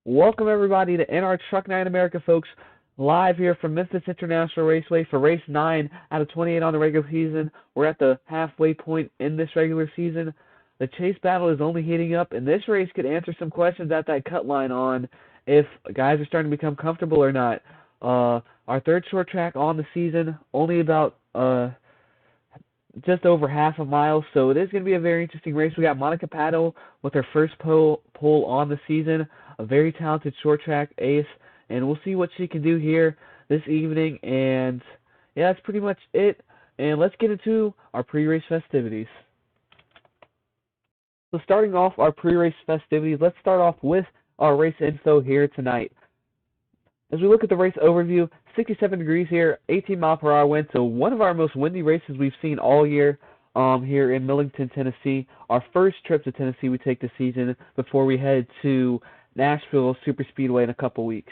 Welcome everybody to NR Truck Night America, folks. Live here from Memphis International Raceway for race 9 out of 28 on the regular season. We're at the halfway point in this regular season. The chase battle is only heating up, and this race could answer some questions at that cut line on if guys are starting to become comfortable or not. Our third short track on the season, only about just over half a mile, so it is going to be a very interesting race. We got Monika Patto with her first pole on the season, a very talented short track ace, and we'll see what she can do here this evening. And yeah, that's pretty much it. And let's get into our pre-race festivities. So starting off our pre-race festivities, let's start off with our race info here tonight. As we look at the race overview, 67 degrees here, 18-mile-per-hour wind, so one of our most windy races we've seen all year here in Millington, Tennessee. Our first trip to Tennessee we take this season before we head to Nashville Super Speedway in a couple weeks.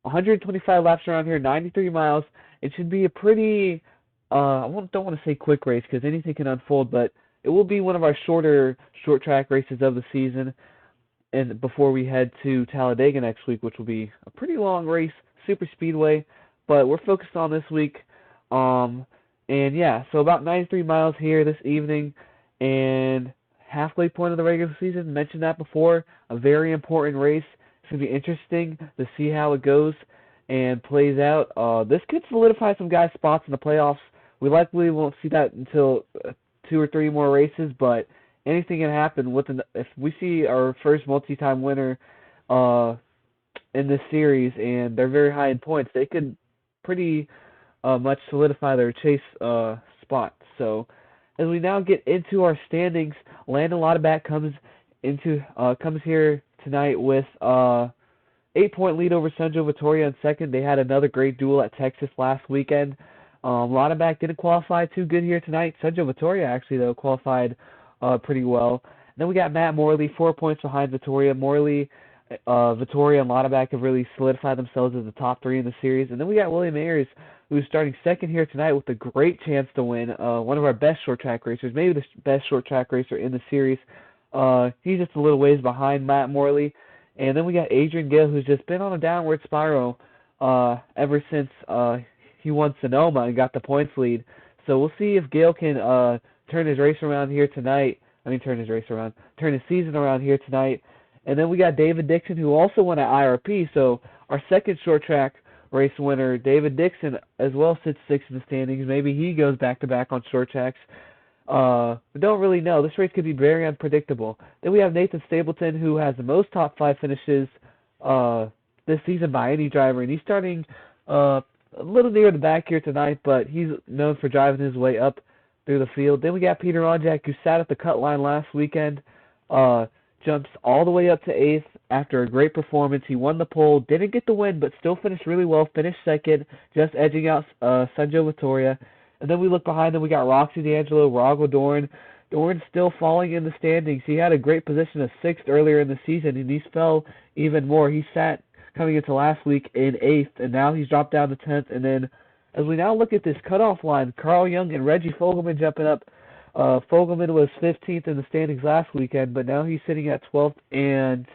125 laps around here, 93 miles. It should be a pretty, I don't want to say quick race because anything can unfold, but it will be one of our shorter short track races of the season. And before we head to Talladega next week, which will be a pretty long race, Super Speedway, but we're focused on this week. And yeah, so about 93 miles here this evening, and halfway point of the regular season. Mentioned that before. A very important race. It's going to be interesting to see how it goes and plays out. This could solidify some guys' spots in the playoffs. We likely won't see that until 2 or 3 more races, but anything can happen. If we see our first multi-time winner in this series, and they're very high in points, they could pretty much solidify their chase spot. So as we now get into our standings, Landon Lauterbach comes here tonight with 8-point lead over Sanjo Vittoria in second. They had another great duel at Texas last weekend. Lauterbach didn't qualify too good here tonight. Sanjo Vittoria actually though qualified pretty well. And then we got Matt Morley, 4 points behind Vittoria. Morley, Vittoria, and Lauterbach have really solidified themselves as the top 3 in the series. And then we got William Ayers, who's starting second here tonight with a great chance to win. One of our best short track racers, maybe the best short track racer in the series. He's just a little ways behind Matt Morley. And then we got Adrian Gale, who's just been on a downward spiral ever since he won Sonoma and got the points lead. So we'll see if Gale can turn his race around here tonight. Turn his season around here tonight. And then we got David Dixon, who also won at IRP. So our second short track race winner, David Dixon, as well sits 6th in the standings. Maybe he goes back-to-back on short tracks. We don't really know. This race could be very unpredictable. Then we have Nathan Stapleton, who has the most top 5 finishes this season by any driver. And he's starting a little near the back here tonight, but he's known for driving his way up through the field. Then we got Peter Onjak, who sat at the cut line last weekend, jumps all the way up to 8th after a great performance. He won the pole, didn't get the win, but still finished really well, finished second, just edging out Sanjo Vittoria. And then we look behind them, we got Roxy D'Angelo, Rago Dorn. Dorn's still falling in the standings. He had a great position of 6th earlier in the season, and he's fell even more. He sat coming into last week in 8th, and now he's dropped down to 10th. And then as we now look at this cutoff line, Carl Young and Reggie Fogelman jumping up. Fogelman was 15th in the standings last weekend, but now he's sitting at 12th, and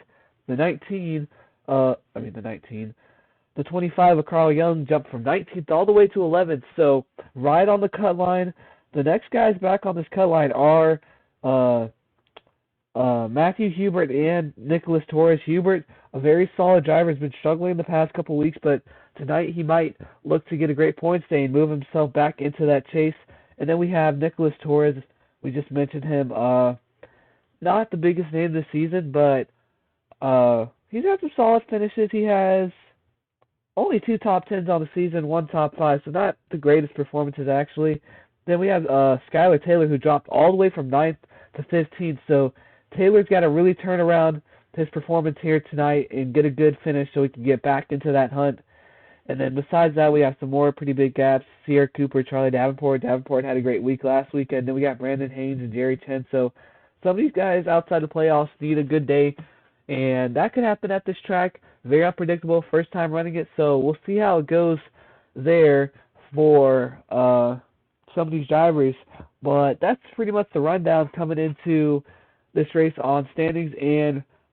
the 25 of Carl Young jumped from 19th all the way to 11th, so right on the cut line. The next guys back on this cut line are Matthew Hubert and Nicholas Torres. Hubert, a very solid driver, has been struggling the past couple weeks, but tonight he might look to get a great point stay and move himself back into that chase. And then we have Nicholas Torres. We just mentioned him. Not the biggest name this season, but he's had some solid finishes. He has only 2 top 10s on the season, 1 top 5, so not the greatest performances actually. Then we have Skylar Taylor, who dropped all the way from 9th to 15th. So Taylor's got to really turn around his performance here tonight and get a good finish so he can get back into that hunt. And then besides that, we have some more pretty big gaps. Sierra Cooper, Charlie Davenport. Davenport had a great week last weekend. Then we got Brandon Haynes and Jerry Chen. So some of these guys outside the playoffs need a good day, and that could happen at this track. Very unpredictable, first time running it, so we'll see how it goes there for some of these drivers. But that's pretty much the rundown coming into this race on standings and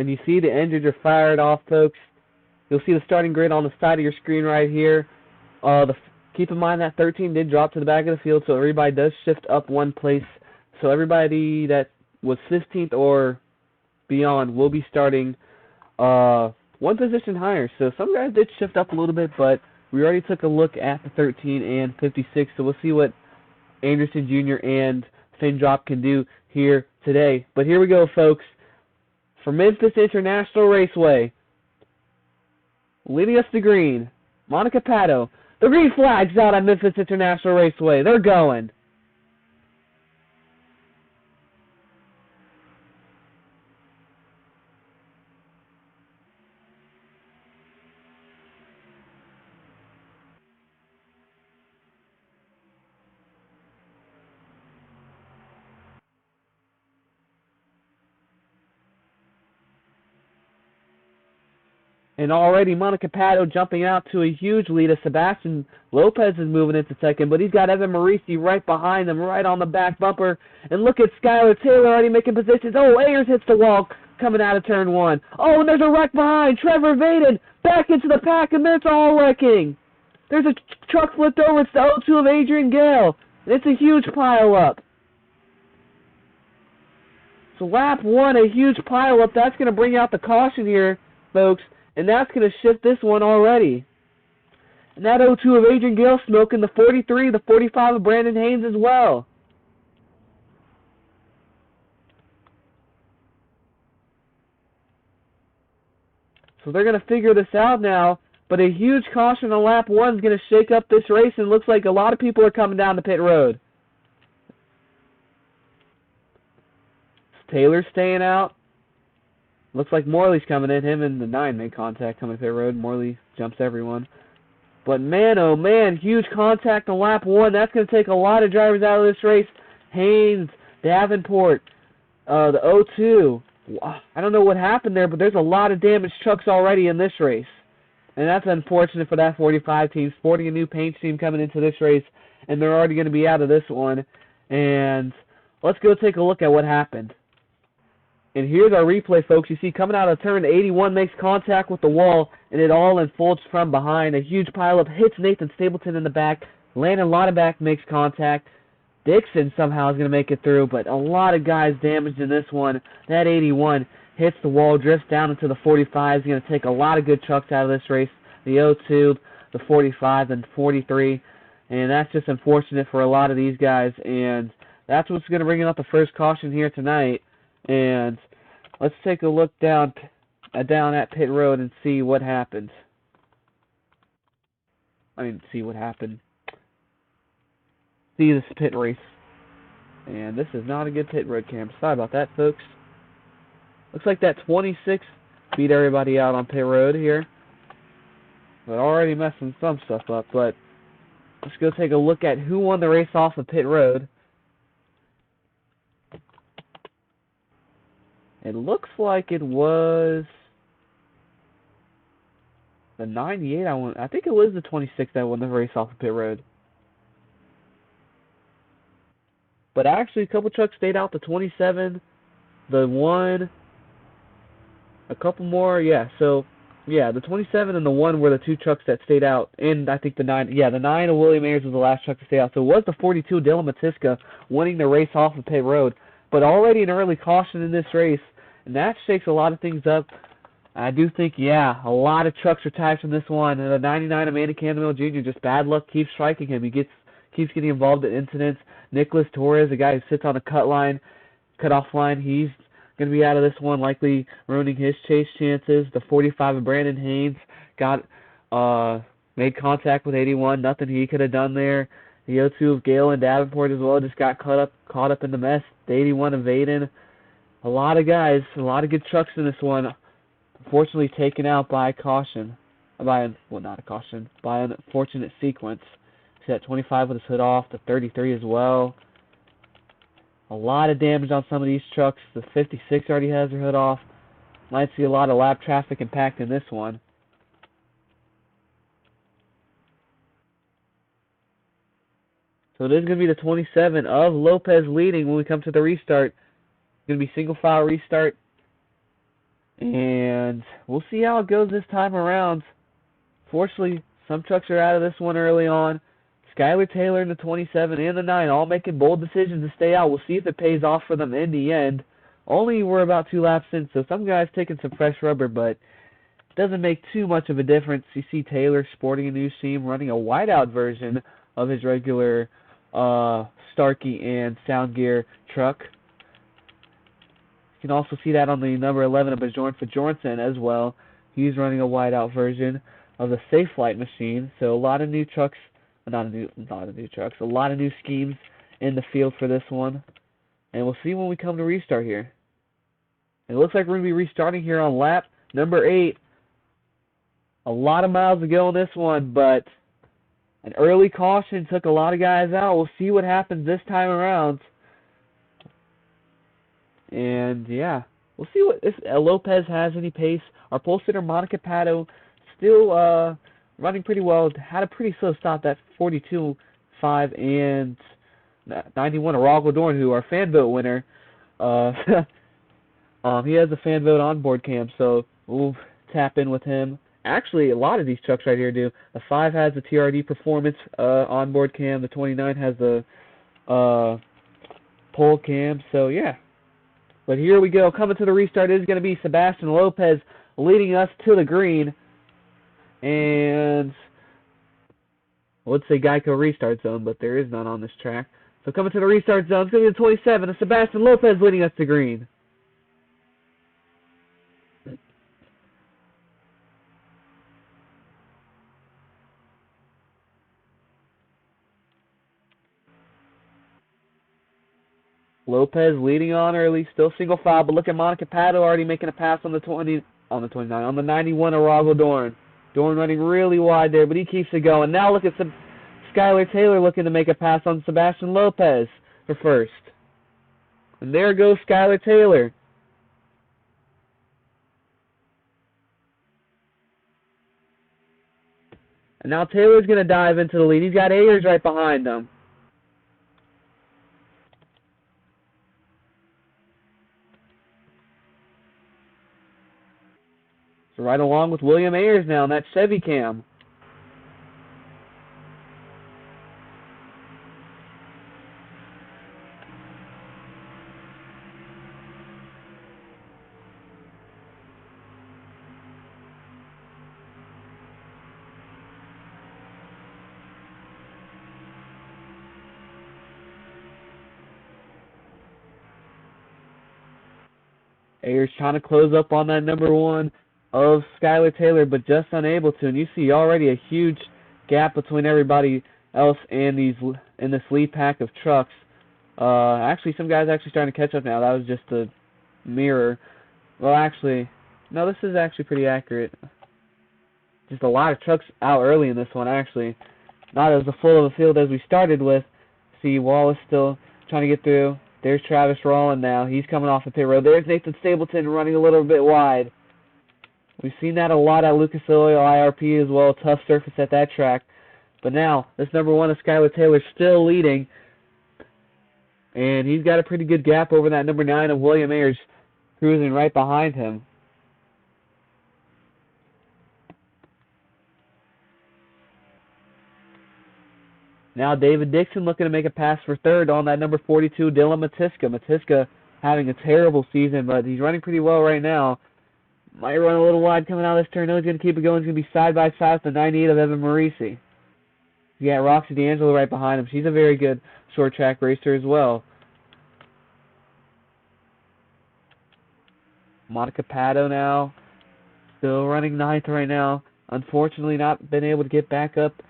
And you see the engines are fired off, folks. You'll see the starting grid on the side of your screen right here. Keep in mind that 13 did drop to the back of the field, so everybody does shift up one place. So everybody that was 15th or beyond will be starting one position higher. So some guys did shift up a little bit, but we already took a look at the 13 and 56, so we'll see what Anderson Jr. and Finn Drop can do here today. But here we go, folks. For Memphis International Raceway, leading us to green, Monika Patto. The green flag's out at Memphis International Raceway. They're going. And already Monika Patto jumping out to a huge lead as Sebastian Lopez is moving into second, but he's got Evan Marisi right behind him, right on the back bumper. And look at Skylar Taylor already making positions. Oh, Ayers hits the wall coming out of turn one. Oh, and there's a wreck behind. Trevor Vaden back into the pack, and it's all wrecking. There's a truck flipped over. It's the O2 of Adrian Gale, and it's a huge pile up. So lap one, a huge pile up. That's going to bring out the caution here, folks. And that's going to shift this one already. And that O2 of Adrian Gale smoking the 43, the 45 of Brandon Haynes as well. So they're going to figure this out now. But a huge caution on lap one is going to shake up this race. And it looks like a lot of people are coming down the pit road. Taylor's staying out. Looks like Morley's coming in. Him and the 9 made contact coming to pit road. Morley jumps everyone. But man, oh man, huge contact on lap one. That's going to take a lot of drivers out of this race. Haynes, Davenport, the O2. I don't know what happened there, but there's a lot of damaged trucks already in this race. And that's unfortunate for that 45 team. Sporting a new paint scheme coming into this race, and they're already going to be out of this one. And let's go take a look at what happened. And here's our replay, folks. You see, coming out of turn 81, makes contact with the wall, and it all unfolds from behind. A huge pileup hits Nathan Stapleton in the back. Landon Lautenbach makes contact. Dixon somehow is going to make it through, but a lot of guys damaged in this one. That 81 hits the wall, drifts down into the 45. Is going to take a lot of good trucks out of this race. The O2, the 45, and 43. And that's just unfortunate for a lot of these guys. And that's what's going to bring out the first caution here tonight. And let's take a look down at pit road and see what happened. See this pit race. And this is not a good pit road cam. Sorry about that, folks. Looks like that 26 beat everybody out on pit road here. But already messing some stuff up. But let's go take a look at who won the race off of pit road. It looks like it was the 98. I think it was the 26 that won the race off of pit road. But actually, a couple trucks stayed out. The 27, the 1, a couple more. Yeah, so, yeah, the 27 and the 1 were the 2 trucks that stayed out. And I think the 9, yeah, the 9 of William Ayers was the last truck to stay out. So it was the 42, Dylan Matiska, winning the race off of pit road. But already an early caution in this race, and that shakes a lot of things up. I do think, yeah, a lot of trucks are tied from this one. And the 99 Amanda Candemill Jr., just bad luck keeps striking him. He keeps getting involved in incidents. Nicholas Torres, a guy who sits on the cutoff line, he's going to be out of this one, likely ruining his chase chances. The 45 of Brandon Haynes made contact with 81. Nothing he could have done there. The O2 of Gale and Davenport as well just got caught up in the mess. The 81 of Vaden. A lot of guys, a lot of good trucks in this one. Unfortunately taken out by caution. By an unfortunate sequence. See that 25 with his hood off. The 33 as well. A lot of damage on some of these trucks. The 56 already has their hood off. Might see a lot of lap traffic impact in this one. So it is going to be the 27 of Lopez leading when we come to the restart. It's going to be single file restart. And we'll see how it goes this time around. Fortunately, some trucks are out of this one early on. Skylar Taylor in the 27 and the 9 all making bold decisions to stay out. We'll see if it pays off for them in the end. Only we're about 2 laps in, so some guys taking some fresh rubber, but it doesn't make too much of a difference. You see Taylor sporting a new seam, running a whiteout version of his regular Starkey and Sound Gear truck. You can also see that on the number 11 of Bjorn Fjorensen as well. He's running a whiteout version of the Safe Flight machine. So a lot of new trucks, a lot of new schemes in the field for this one. And we'll see when we come to restart here. It looks like we're going to be restarting here on lap number 8. A lot of miles to go on this one, but an early caution took a lot of guys out. We'll see what happens this time around. And yeah, we'll see what if Lopez has any pace. Our pole sitter Monika Patto still running pretty well. Had a pretty slow stop, that 42.5 and 91 Arago Dorn, who our fan vote winner. He has a fan vote onboard cam, so we'll tap in with him. Actually, a lot of these trucks right here do. The 5 has the TRD Performance onboard cam. The 29 has the pole cam. So yeah. But here we go. Coming to the restart is going to be Sebastian Lopez leading us to the green. And let's say Geico restart zone, but there is none on this track. So coming to the restart zone, it's going to be the 27 of Sebastian Lopez leading us to green. Lopez leading on early, still single file, but look at Monika Patto already making a pass on the 29, on the 91 Arago Dorn. Dorn running really wide there, but he keeps it going. Now look at Skylar Taylor looking to make a pass on Sebastian Lopez for first. And there goes Skylar Taylor. And now Taylor's going to dive into the lead. He's got Ayers right behind him. So right along with William Ayers now in that Chevy cam. Ayers trying to close up on that number 1 of Skylar Taylor, but just unable to. And you see already a huge gap between everybody else and in this lead pack of trucks. Actually, some guys actually starting to catch up now. That was just a mirror. Well, actually, no, this is actually pretty accurate. Just a lot of trucks out early in this one, actually. Not as full of a field as we started with. See, Wallace still trying to get through. There's Travis Rowland now. He's coming off the pit road. There's Nathan Stapleton running a little bit wide. We've seen that a lot at Lucas Oil IRP as well. Tough surface at that track. But now, this number 1 of Skylar Taylor still leading. And he's got a pretty good gap over that number 9 of William Ayers cruising right behind him. Now David Dixon looking to make a pass for third on that number 42, Dylan Matiska. Matiska having a terrible season, but he's running pretty well right now. Might run a little wide coming out of this turn. No, he's going to keep it going. He's going to be side by side with the 98 of Evan Marisi. You got Roxy D'Angelo right behind him. She's a very good short track racer as well. Monika Patto now, still running 9th right now. Unfortunately, not been able to get back up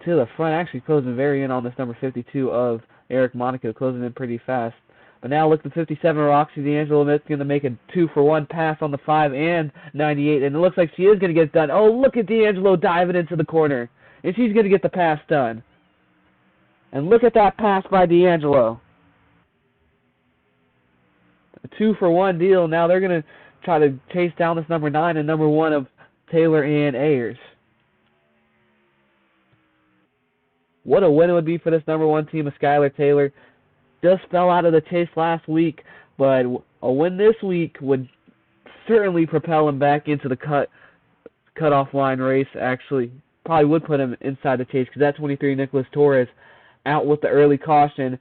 to the front. Actually closing very in on this number 52 of Eric Monaco, closing in pretty fast. But now look at 57, Roxy D'Angelo Smith's going to make a 2-for-1 pass on the 5 and 98, and it looks like she is going to get it done. Oh, look at D'Angelo diving into the corner, and she's going to get the pass done. And look at that pass by D'Angelo. A 2-for-1 deal. Now they're going to try to chase down this number 9 and number 1 of Taylor and Ayers. What a win it would be for this number 1 team of Skylar Taylor. Just fell out of the chase last week, but a win this week would certainly propel him back into the cutoff line race. Actually, probably would put him inside the chase because that 23 Nicholas Torres out with the early caution.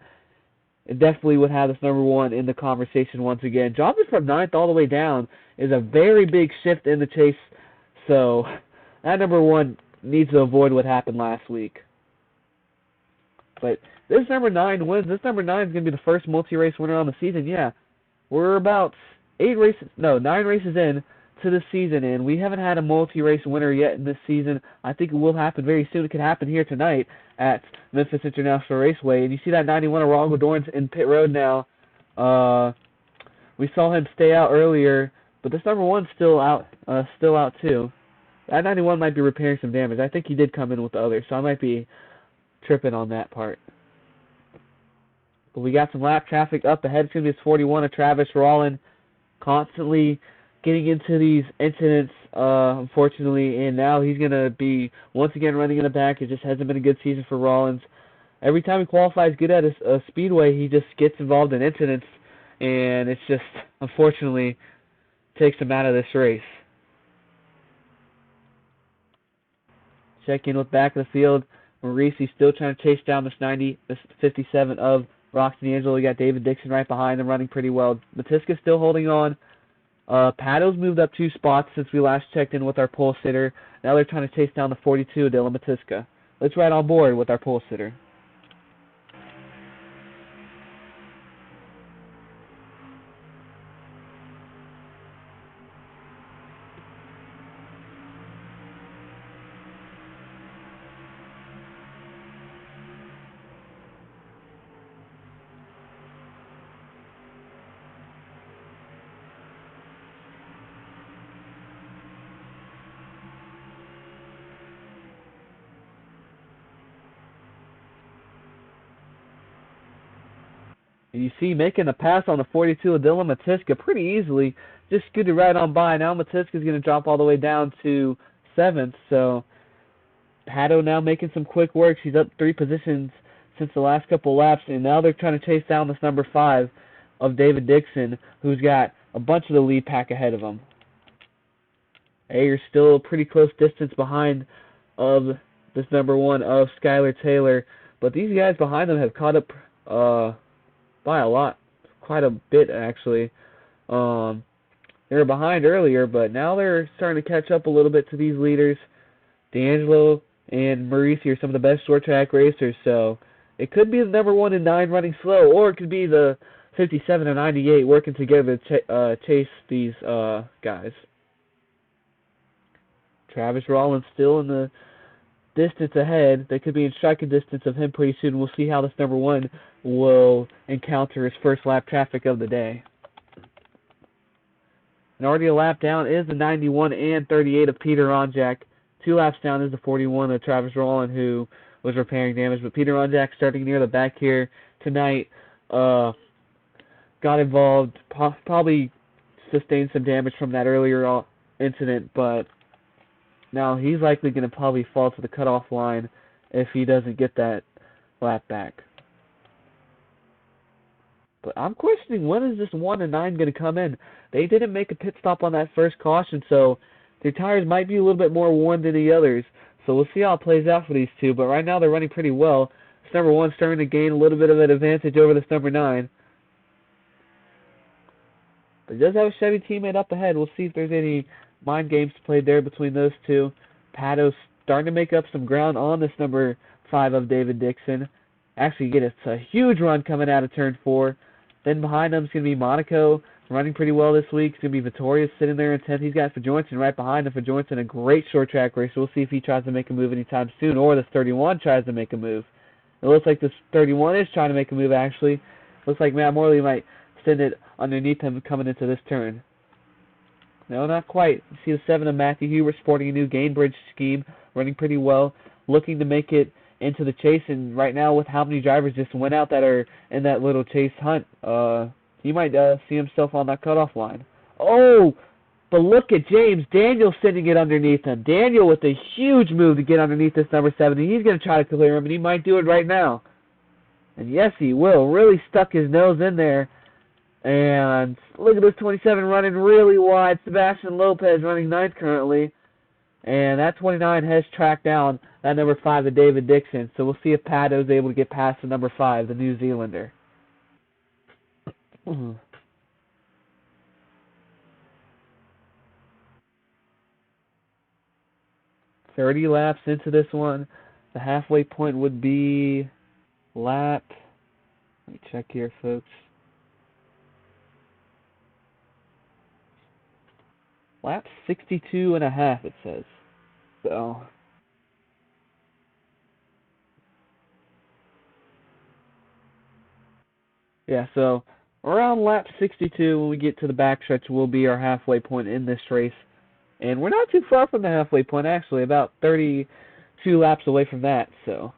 It definitely would have this number one in the conversation once again. Dropping from 9th all the way down is a very big shift in the chase, so that number one needs to avoid what happened last week. But this number 9 wins. This number 9 is going to be the first multi-race winner on the season. Yeah, we're about 9 races in to this season, and we haven't had a multi-race winner yet in this season. I think it will happen very soon. It could happen here tonight at Memphis International Raceway. And you see that 91 Arago Dorn's in pit road now. We saw him stay out earlier, but this number one's still out too. That 91 might be repairing some damage. I think he did come in with the others, so I might be tripping on that part. But we got some lap traffic up ahead. It's going to be 41 of Travis Rollin, constantly getting into these incidents, unfortunately, and now he's going to be once again running in the back. It just hasn't been a good season for Rollins. Every time he qualifies good at a speedway, he just gets involved in incidents, and it's just, unfortunately, takes him out of this race. Check in with back of the field. Maurice still trying to chase down this 57 of Roxy D'Angelo. We got David Dixon right behind him running pretty well. Matiska's still holding on. Patto's moved up 2 spots since we last checked in with our pole sitter. Now they're trying to chase down the 42 of Dylan Matiska. Let's ride on board with our pole sitter. And you see making a pass on the 42 of Dylan Matiska pretty easily. Just scooted right on by. Now Matiska's going to drop all the way down to 7th. So Patto now making some quick work. She's up 3 positions since the last couple laps. And now they're trying to chase down this number 5 of David Dixon, who's got a bunch of the lead pack ahead of him. Ayer's still a pretty close distance behind of this number 1 of Skylar Taylor. But these guys behind them have caught up by a lot, quite a bit actually. They were behind earlier, but now they're starting to catch up a little bit to these leaders. D'Angelo and Maurice are some of the best short track racers, so it could be the number 1 and 9 running slow, or it could be the 57 and 98 working together to chase these guys. Travis Rollins still in the distance ahead. They could be in striking distance of him pretty soon. We'll see how this number 1 will encounter his first lap traffic of the day. And already a lap down is the 91 and 38 of Peter Ronjak. 2 laps down is the 41 of Travis Rollin, who was repairing damage. But Peter Ronjak starting near the back here tonight. Got involved, probably sustained some damage from that earlier incident, but now he's likely going to probably fall to the cutoff line if he doesn't get that lap back. But I'm questioning, when is this 1 and 9 going to come in? They didn't make a pit stop on that first caution, so their tires might be a little bit more worn than the others. So we'll see how it plays out for these two. But right now they're running pretty well. This number 1 starting to gain a little bit of an advantage over this number 9. But he does have a Chevy teammate up ahead. We'll see if there's any mind games played there between those two. Patto's starting to make up some ground on this number 5 of David Dixon. Actually, it's a huge run coming out of turn 4. Then behind him is going to be Monaco, running pretty well this week. It's going to be Vittorius sitting there in 10th. He's got Fajoinson right behind him. Fajoinson, a great short track racer. We'll see if he tries to make a move anytime soon, or this 31 tries to make a move. It looks like this 31 is trying to make a move, actually. Looks like Matt Morley might send it underneath him coming into this turn. No, not quite. You see the 7 of Matthew Hubert sporting a new Gainbridge scheme, running pretty well, looking to make it into the chase. And right now, with how many drivers just went out that are in that little chase hunt, he might see himself on that cutoff line. Oh, but look at James Daniel sending it underneath him. Daniel with a huge move to get underneath this number 70. He's going to try to clear him, and he might do it right now. And yes, he will. Really stuck his nose in there. And look at this 27 running really wide. Sebastian Lopez running ninth currently. And that 29 has tracked down that number 5, the David Dixon. So we'll see if Patto's able to get past the number 5, the New Zealander. 30 laps into this one. The halfway point would be lap. Let me check here, folks. Lap 62 and a half, it says. So, yeah, so around lap 62 when we get to the backstretch will be our halfway point in this race. And we're not too far from the halfway point, actually, about 32 laps away from that, so.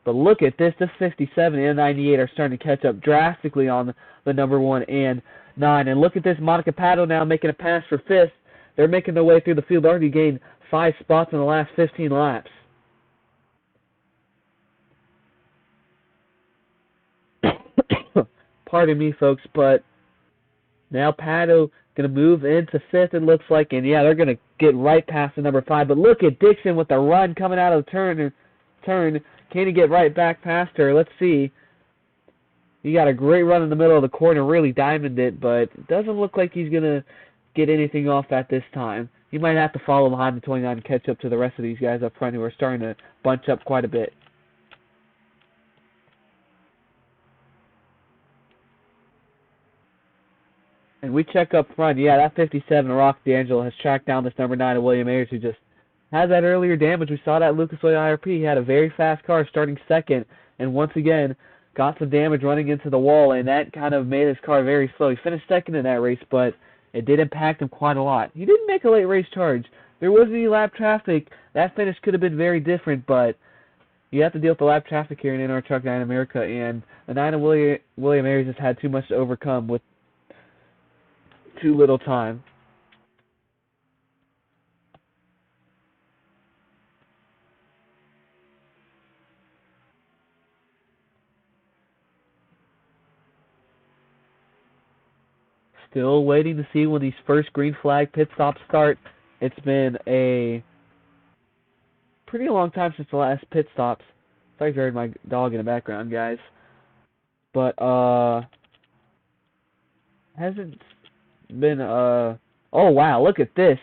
But look at this. The 57 and 98 are starting to catch up drastically on the number 1 and 9. And look at this. Monika Patto now making a pass for 5th. They're making their way through the field. Already gained 5 spots in the last 15 laps. Pardon me, folks, but now Patto going to move into 5th, it looks like. And, yeah, they're going to get right past the number 5. But look at Dixon with the run coming out of the turn. Can he get right back past her? Let's see. He got a great run in the middle of the corner, really diamonded it, but it doesn't look like he's going to get anything off at this time. He might have to follow behind the 29 and catch up to the rest of these guys up front who are starting to bunch up quite a bit. And we check up front. Yeah, that 57, Rock D'Angelo, has tracked down this number 9 of William Ayers, who just has that earlier damage. We saw that at Lucas Oil IRP. He had a very fast car starting second, and once again got some damage running into the wall, and that kind of made his car very slow. He finished second in that race, but it did impact him quite a lot. He didn't make a late race charge. There wasn't any lap traffic. That finish could have been very different, but you have to deal with the lap traffic here in our Truck 9 America, and the 9 of William Ayers has had too much to overcome with too little time. Still waiting to see when these first green flag pit stops start. It's been a pretty long time since the last pit stops. Sorry if you heard my dog in the background, guys. But, hasn't been, oh wow, look at this.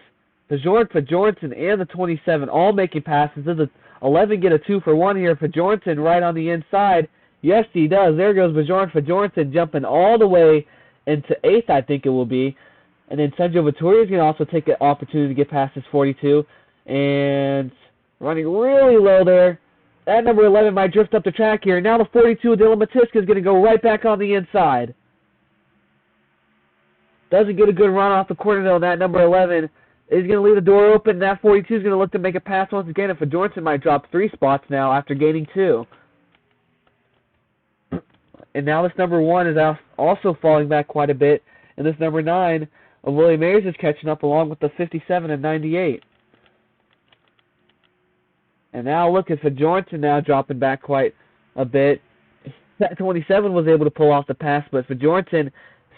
Bjornson and the 27 all making passes. Does the 11 get a 2-for-1 here? Bjornson right on the inside. Yes, he does. There goes Bjornson jumping all the way into 8th, I think it will be. And then Sergio Vittoria is going to also take an opportunity to get past his 42. And running really low there. That number 11 might drift up the track here. Now the 42, Dylan Matiska, is going to go right back on the inside. Doesn't get a good run off the corner, though. That number 11 is going to leave the door open. That 42 is going to look to make a pass once again. And Bjornson might drop 3 spots now after gaining 2. And now this number 1 is also falling back quite a bit. And this number 9 of William Ayers is catching up along with the 57 and 98. And now look at Bjornson now dropping back quite a bit. That 27 was able to pull off the pass, but Bjornson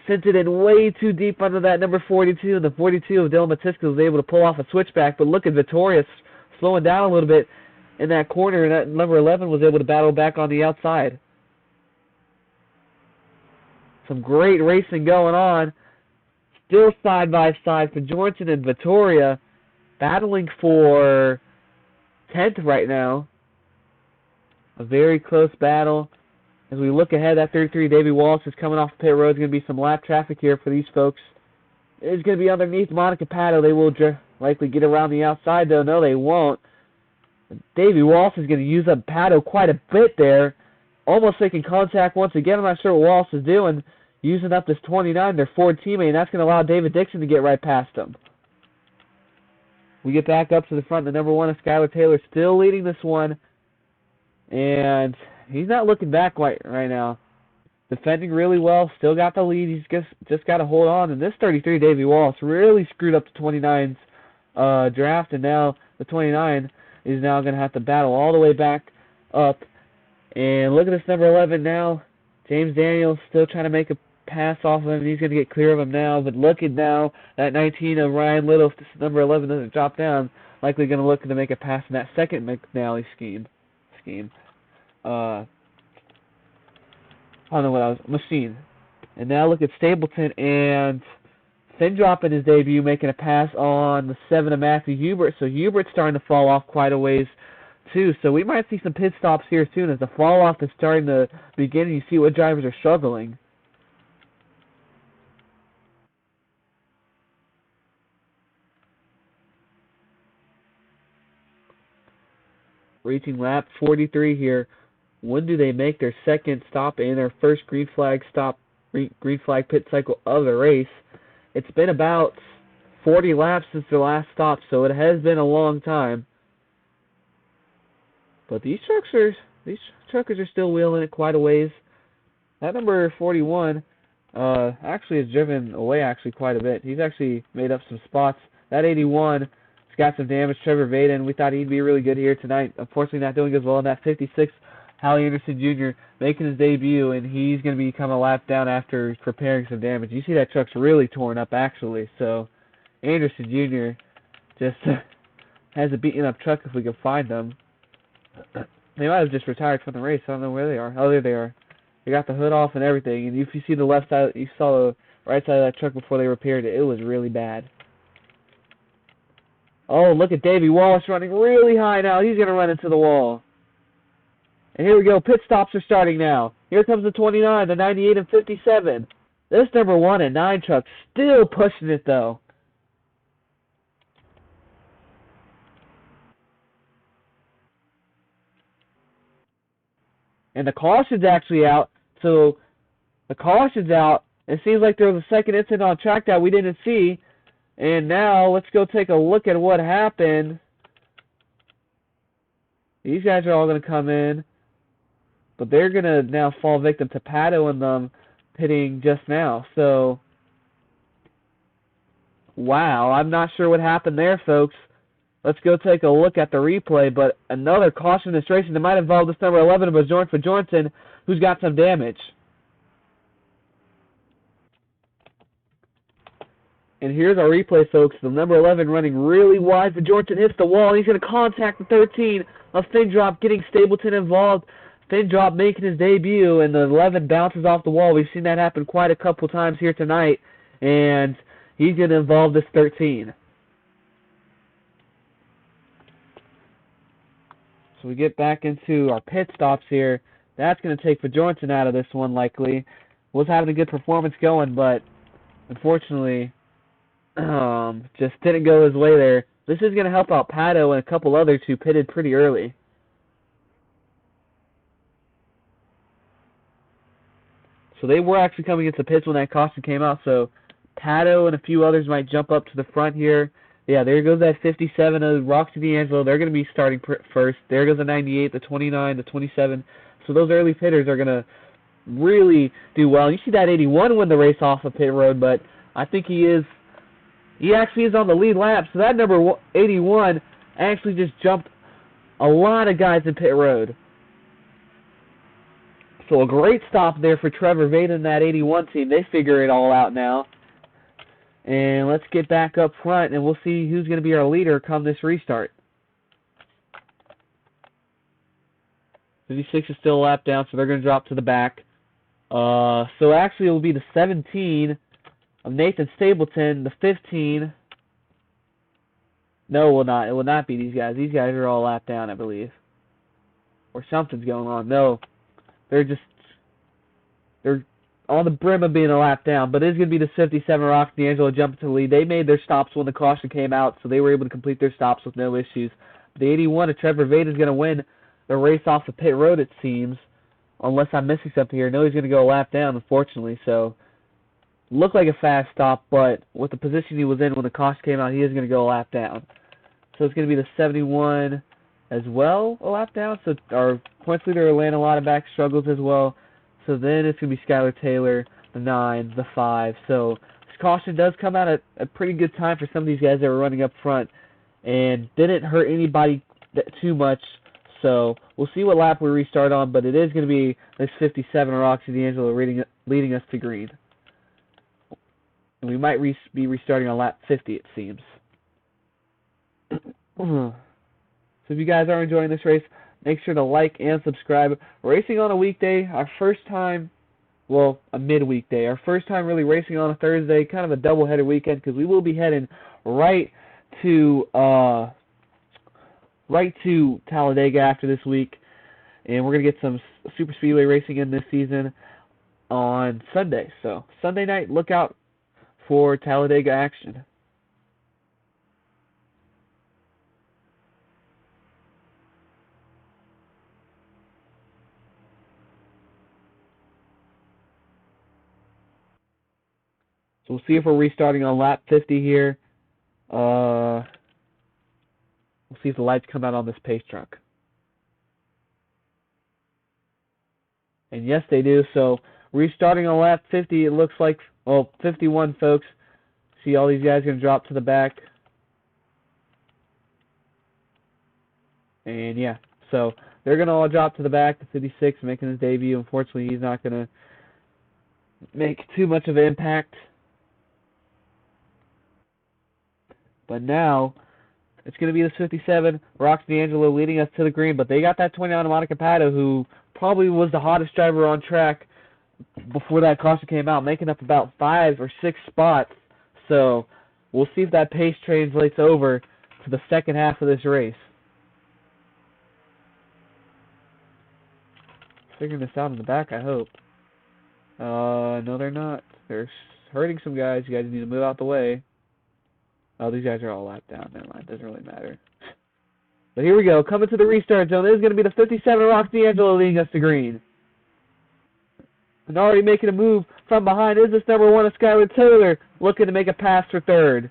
sent it in way too deep under that number 42. And the 42 of Dylan Matiska was able to pull off a switchback. But look at Vittoria slowing down a little bit in that corner. And that number 11 was able to battle back on the outside. Some great racing going on. Still side by side for Bjornson and Vittoria battling for 10th right now. A very close battle. As we look ahead, that 33, Davey Wallace is coming off the pit road. There's going to be some lap traffic here for these folks. It's going to be underneath Monika Patto. They will likely get around the outside, though. No, they won't. Davey Wallace is going to use up Patto quite a bit there. Almost making contact once again. I'm not sure what Wallace is doing. Using up this 29, their Ford teammate, and that's going to allow David Dixon to get right past him. We get back up to the front. The number 1 of Skylar Taylor still leading this one. And he's not looking back right now. Defending really well. Still got the lead. He's just got to hold on. And this 33, Davey Wallace, really screwed up the 29's draft. And now the 29 is now going to have to battle all the way back up. And look at this number 11 now. James Daniels still trying to make a pass off of him, and he's going to get clear of him now. But look at now, that 19 of Ryan Little, if this number 11 doesn't drop down, likely going to look to make a pass in that second McNally scheme. I don't know what I was, machine. And now look at Stapleton and Finn dropping his debut, making a pass on the 7 of Matthew Hubert. So Hubert's starting to fall off quite a ways too. So we might see some pit stops here soon as the fall off is starting to begin. You see what drivers are struggling. Reaching lap 43 here. When do they make their second stop and their first green flag pit cycle of the race? It's been about 40 laps since their last stop, so it has been a long time. But these truckers are still wheeling it quite a ways. That number 41 actually has driven away quite a bit. He's actually made up some spots. That 81 has got some damage. Trevor Vaden, we thought he'd be really good here tonight. Unfortunately, not doing as well. In that 56, Hallie Anderson Jr. making his debut, and he's going to become a lap down after preparing some damage. You see that truck's really torn up, actually. So Anderson Jr. just has a beaten up truck if we can find them. They might have just retired from the race. I don't know where they are. Oh, there they are. They got the hood off and everything. And if you see the left side, you saw the right side of that truck before they repaired it. It was really bad. Oh, look at Davey Wallace running really high now. He's going to run into the wall. And here we go. Pit stops are starting now. Here comes the 29, the 98, and 57. This number 1 and 9 truck still pushing it, though. And the caution's actually out. So the caution's out. It seems like there was a second incident on track that we didn't see. And now let's go take a look at what happened. These guys are all going to come in. But they're going to now fall victim to Patto and them pitting just now. So, wow, I'm not sure what happened there, folks. Let's go take a look at the replay. But another caution in this race that might involve this number 11 of Bjorn for Jorgensen, who's got some damage. And here's our replay, folks. The number 11 running really wide for Jorgensen hits the wall. He's going to contact the 13 of Findrop, getting Stapleton involved. Findrop making his debut, and the 11 bounces off the wall. We've seen that happen quite a couple times here tonight, and he's going to involve this 13. So we get back into our pit stops here. That's going to take Bjornsson out of this one, likely. Was having a good performance going, but unfortunately, just didn't go his way there. This is going to help out Patto and a couple others who pitted pretty early. So they were actually coming into the pits when that caution came out, so Patto and a few others might jump up to the front here. Yeah, there goes that 57 of Roxy D'Angelo. They're going to be starting first. There goes the 98, the 29, the 27. So those early pitters are going to really do well. You see that 81 win the race off of pit road, but I think he actually is on the lead lap. So that number 81 actually just jumped a lot of guys in pit road. So a great stop there for Trevor Vaden and that 81 team. They figure it all out now. And let's get back up front, and we'll see who's going to be our leader come this restart. 56 is still a lap down, so they're going to drop to the back. So actually it will be the 17 of Nathan Stapleton, the 15. No, it will not. It will not be these guys. These guys are all lap down, I believe. Or something's going on. No. They're on the brim of being a lap down, but it is going to be the 57 Rox D'Angelo jumping to the lead. They made their stops when the caution came out, so they were able to complete their stops with no issues. The 81 of Trevor Vaden is going to win the race off the pit road, it seems, unless I'm missing something here. No, he's going to go a lap down, unfortunately, so looked like a fast stop, but with the position he was in when the caution came out, he is going to go a lap down. So it's going to be the 71 as well, a lap down. So our points leader, Atlanta Lauterbach, struggles as well. So then it's going to be Skylar Taylor, the 9, the 5. So this caution does come out at a pretty good time for some of these guys that were running up front and didn't hurt anybody too much. So we'll see what lap we restart on, but it is going to be this 57 Roxy D'Angelo leading us to green. And we might be restarting on lap 50, it seems. So if you guys are enjoying this race, make sure to like and subscribe. Racing on a weekday, our first time, well, a midweek day. Our first time really racing on a Thursday, kind of a double-header weekend, because we will be heading right to Talladega after this week, and we're going to get some Super Speedway racing in this season on Sunday. So Sunday night, look out for Talladega action. So we'll see if we're restarting on lap 50 here. We'll see if the lights come out on this pace truck. And yes, they do. So restarting on lap 50, it looks like, well, 51, folks. See all these guys going to drop to the back. And yeah, so they're going to all drop to the back. The 56 making his debut. Unfortunately, he's not going to make too much of an impact. But now, it's going to be the 57, Rox D'Angelo, leading us to the green. But they got that 29 Monika Patto, who probably was the hottest driver on track before that caution came out, making up about 5 or 6 spots. So we'll see if that pace translates over to the second half of this race. Figuring this out in the back, I hope. No, they're not. They're hurting some guys. You guys need to move out the way. Oh, these guys are all lapped down. Never mind. Doesn't really matter. But here we go. Coming to the restart zone. This is going to be the 57 Rox D'Angelo leading us to green. And already making a move from behind is this number 1 of Skylar Taylor, looking to make a pass for third.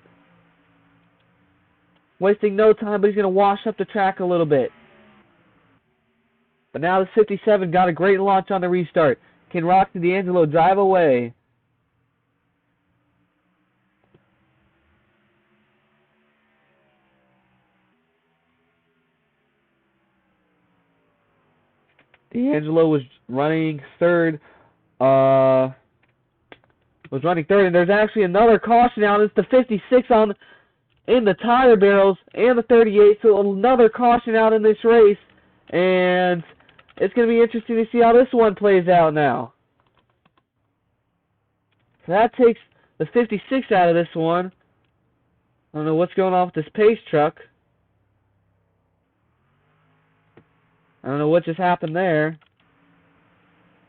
Wasting no time, but he's going to wash up the track a little bit. But now the 57 got a great launch on the restart. Can Rox D'Angelo drive away? D'Angelo was running third. And there's actually another caution out. It's the 56 in the tire barrels and the 38, so another caution out in this race. And it's going to be interesting to see how this one plays out now. So that takes the 56 out of this one. I don't know what's going on with this pace truck. I don't know what just happened there.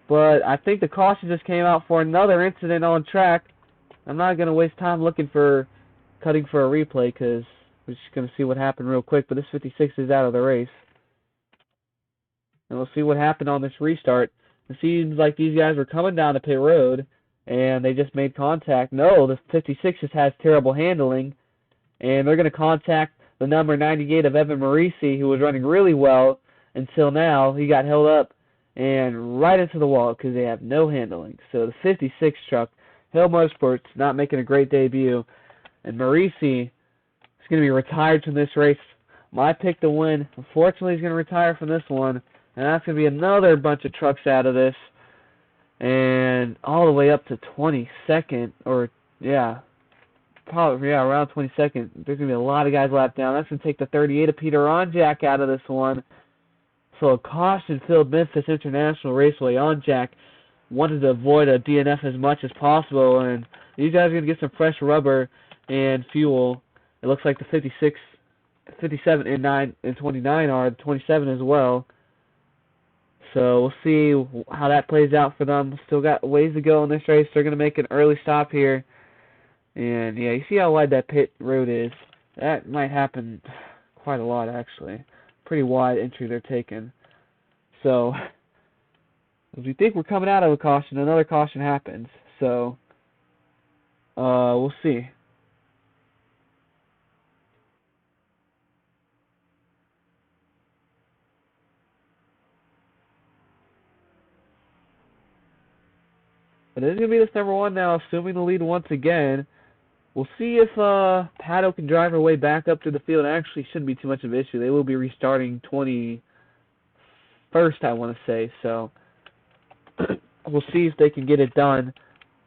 But I think the caution just came out for another incident on track. I'm not going to waste time cutting for a replay because we're just going to see what happened real quick. But this 56 is out of the race. And we'll see what happened on this restart. It seems like these guys were coming down the pit road and they just made contact. No, the 56 just has terrible handling. And they're going to contact the number 98 of Evan Marisi, who was running really well until now. He got held up and right into the wall because they have no handling. So the 56 truck, Hill Motorsports, not making a great debut. And Marisi is going to be retired from this race. My pick to win, unfortunately, he's going to retire from this one. And that's going to be another bunch of trucks out of this. And all the way up to 22nd, or, around 22nd. There's going to be a lot of guys lapped down. That's going to take the 38 of Peter Onjak out of this one. So a caution-filled Memphis International Raceway. Onjak wanted to avoid a DNF as much as possible, and these guys are going to get some fresh rubber and fuel. It looks like the 56, 57, and 29 are, the 27 as well. So we'll see how that plays out for them. Still got ways to go in this race. They're going to make an early stop here. And, yeah, you see how wide that pit road is. That might happen quite a lot, actually. Pretty wide entry they're taking. So, as we think we're coming out of a caution, another caution happens. So, we'll see. But it is going to be this number 1 now, assuming the lead once again. We'll see if Patto can drive her way back up to the field. It actually shouldn't be too much of an issue. They will be restarting 21st, I want to say. So we'll see if they can get it done.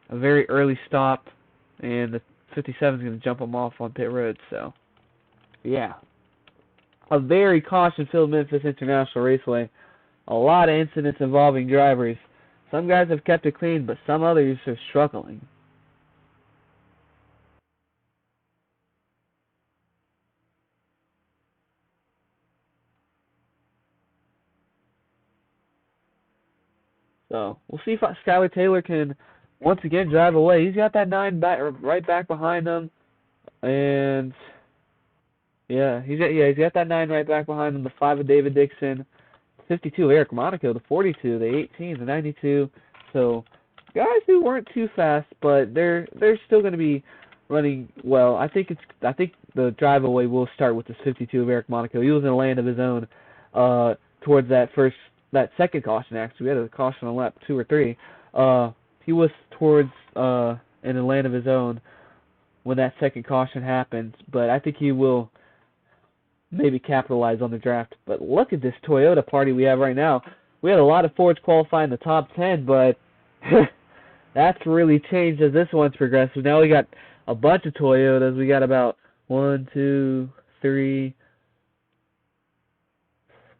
A very early stop. and the 57 is going to jump him off on pit road. So, yeah, a very caution-filled Memphis International Raceway. A lot of incidents involving drivers. Some guys have kept it clean, but some others are struggling. So we'll see if Skylar Taylor can once again drive away. He's got that 9 back, right back behind him, and he's got that 9 right back behind him. The 5 of David Dixon, 52 Eric Monaco, the 42, the 18, the 92. So guys who weren't too fast, but they're still going to be running well. I think the drive away will start with this 52 of Eric Monaco. He was in a land of his own towards that second caution. Actually, we had a caution on lap 2 or 3. He was towards in a land of his own when that second caution happened, but I think he will maybe capitalize on the draft. But look at this Toyota party we have right now. We had a lot of Fords qualify in the top 10, but that's really changed as this one's progressed. So now we got a bunch of Toyotas. We got about 1, 2, 3.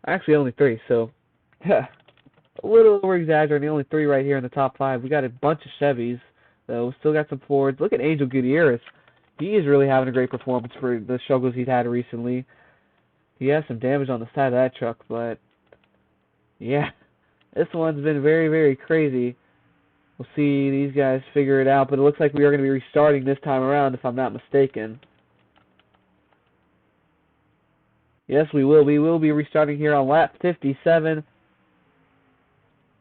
Actually, only 3. So a little over exaggerating. Only 3 right here in the top 5. We got a bunch of Chevys. So we still got some Fords. Look at Angel Gutierrez. He is really having a great performance for the struggles he's had recently. He has some damage on the side of that truck, but yeah, this one's been very, very crazy. We'll see these guys figure it out, but it looks like we are going to be restarting this time around, if I'm not mistaken. Yes, we will. We will be restarting here on lap 57.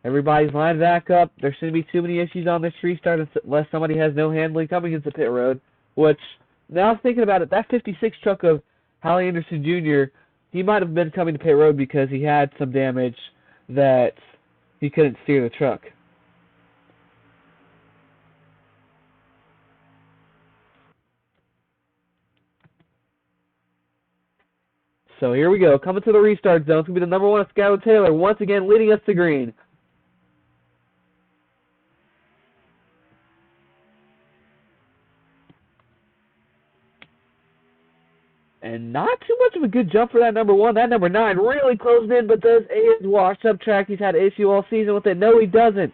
Everybody's lined back up. There shouldn't be too many issues on this restart unless somebody has no handling coming into pit road, which, now thinking about it, that 56 truck of Hallie Anderson Jr., he might have been coming to pit road because he had some damage that he couldn't steer the truck. So here we go. Coming to the restart zone. It's going to be the number 1 of Skylar Taylor, once again leading us to green. And not too much of a good jump for that number 1. That number 9 really closed in, but does a washed up track. He's had an issue all season with it. No, he doesn't.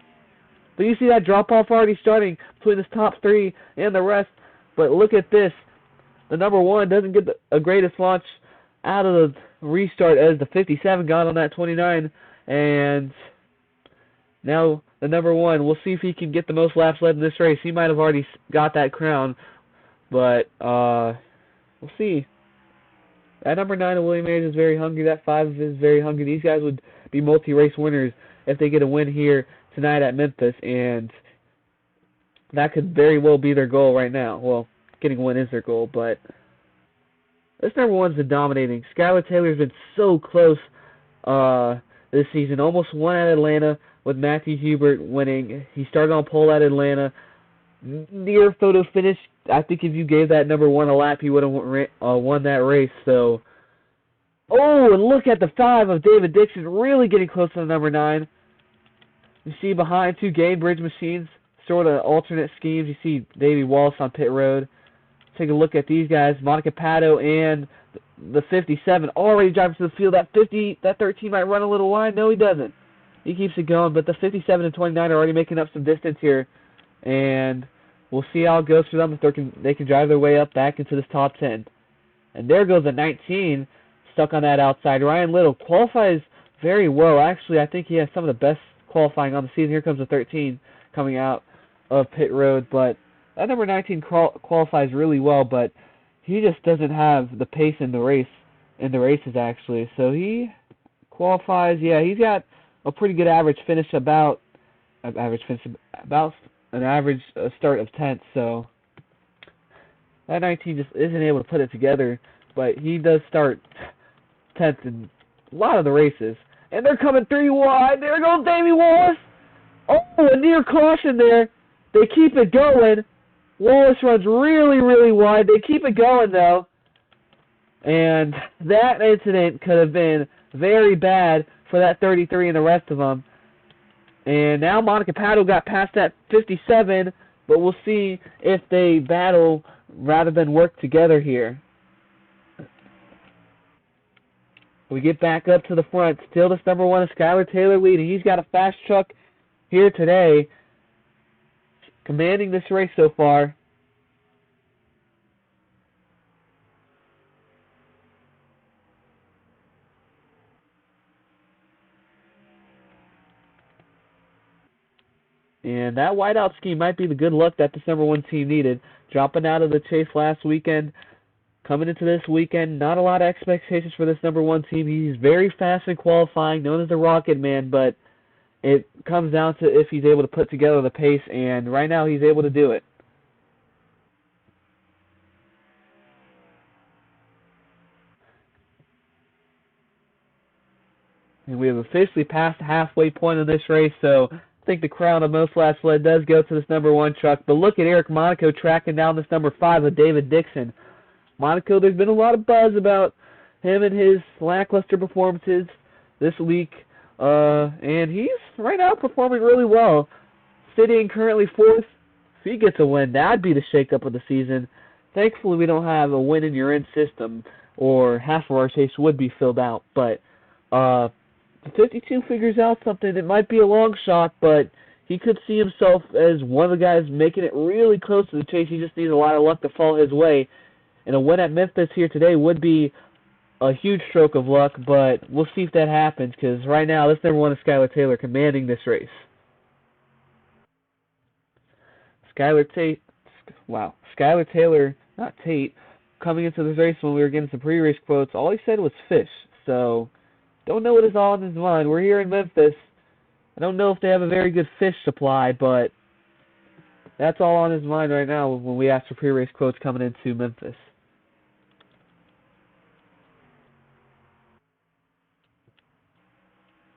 But you see that drop-off already starting between this top 3 and the rest. But look at this. The number 1 doesn't get a greatest launch out of the restart as the 57 got on that 29. And now the number 1, we'll see if he can get the most laps led in this race. He might have already got that crown. But we'll see. That number 9 of William Hayes is very hungry. That 5 is very hungry. These guys would be multi-race winners if they get a win here tonight at Memphis, and that could very well be their goal right now. Well, getting a win is their goal, but this number 1's been dominating. Skylar Taylor's been so close this season. Almost won at Atlanta with Matthew Hubert winning. He started on pole at Atlanta. Near photo finish. I think if you gave that number 1 a lap, he would have won that race. So, oh, and look at the 5 of David Dixon, really getting close to the number 9. You see behind 2 Gainbridge machines, sort of alternate schemes. You see Davey Wallace on pit road. Take a look at these guys, Monika Patto and the 57 already driving to the field. That 13 might run a little wide. No, he doesn't. He keeps it going, but the 57 and 29 are already making up some distance here, and we'll see how it goes for them if they can drive their way up back into this top 10. And there goes the 19, stuck on that outside. Ryan Little qualifies very well. Actually, I think he has some of the best qualifying on the season. Here comes the 13 coming out of pit road, but that number 19 qualifies really well, but he just doesn't have the pace in the races actually. So he qualifies. Yeah, he's got a pretty good average finish, about an average start of 10th. So that 19 just isn't able to put it together, but he does start 10th in a lot of the races. And they're coming 3 wide. There goes Davey Wallace. Oh, a near caution there. They keep it going. Wallace runs really, really wide. They keep it going, though. And that incident could have been very bad for that 33 and the rest of them. And now Monika Patto got past that 57. but we'll see if they battle rather than work together here. We get back up to the front. Still this number 1 is Skylar Taylor leading. He's got a fast truck here today, commanding this race so far. And that whiteout scheme might be the good luck that this number 1 team needed. Dropping out of the chase last weekend, coming into this weekend, not a lot of expectations for this number 1 team. He's very fast in qualifying, known as the Rocket Man, but it comes down to if he's able to put together the pace, and right now he's able to do it. And we have officially passed the halfway point of this race, so I think the crown of most laps led does go to this number 1 truck. But look at Eric Monaco tracking down this number 5 with David Dixon. Monaco, there's been a lot of buzz about him and his lackluster performances this week, and he's right now performing really well. Sitting currently 4th. If he gets a win, that'd be the shakeup of the season. Thankfully, we don't have a win in your in system, or half of our chase would be filled out. But the 52 figures out something. It might be a long shot, but he could see himself as one of the guys making it really close to the chase. He just needs a lot of luck to fall his way. And a win at Memphis here today would be a huge stroke of luck, but we'll see if that happens, because right now this number 1 is Skylar Taylor commanding this race. Skylar Taylor, not Tate, coming into this race when we were getting some pre-race quotes, all he said was fish, so don't know what is all in his mind. We're here in Memphis. I don't know if they have a very good fish supply, but that's all on his mind right now when we ask for pre-race quotes coming into Memphis.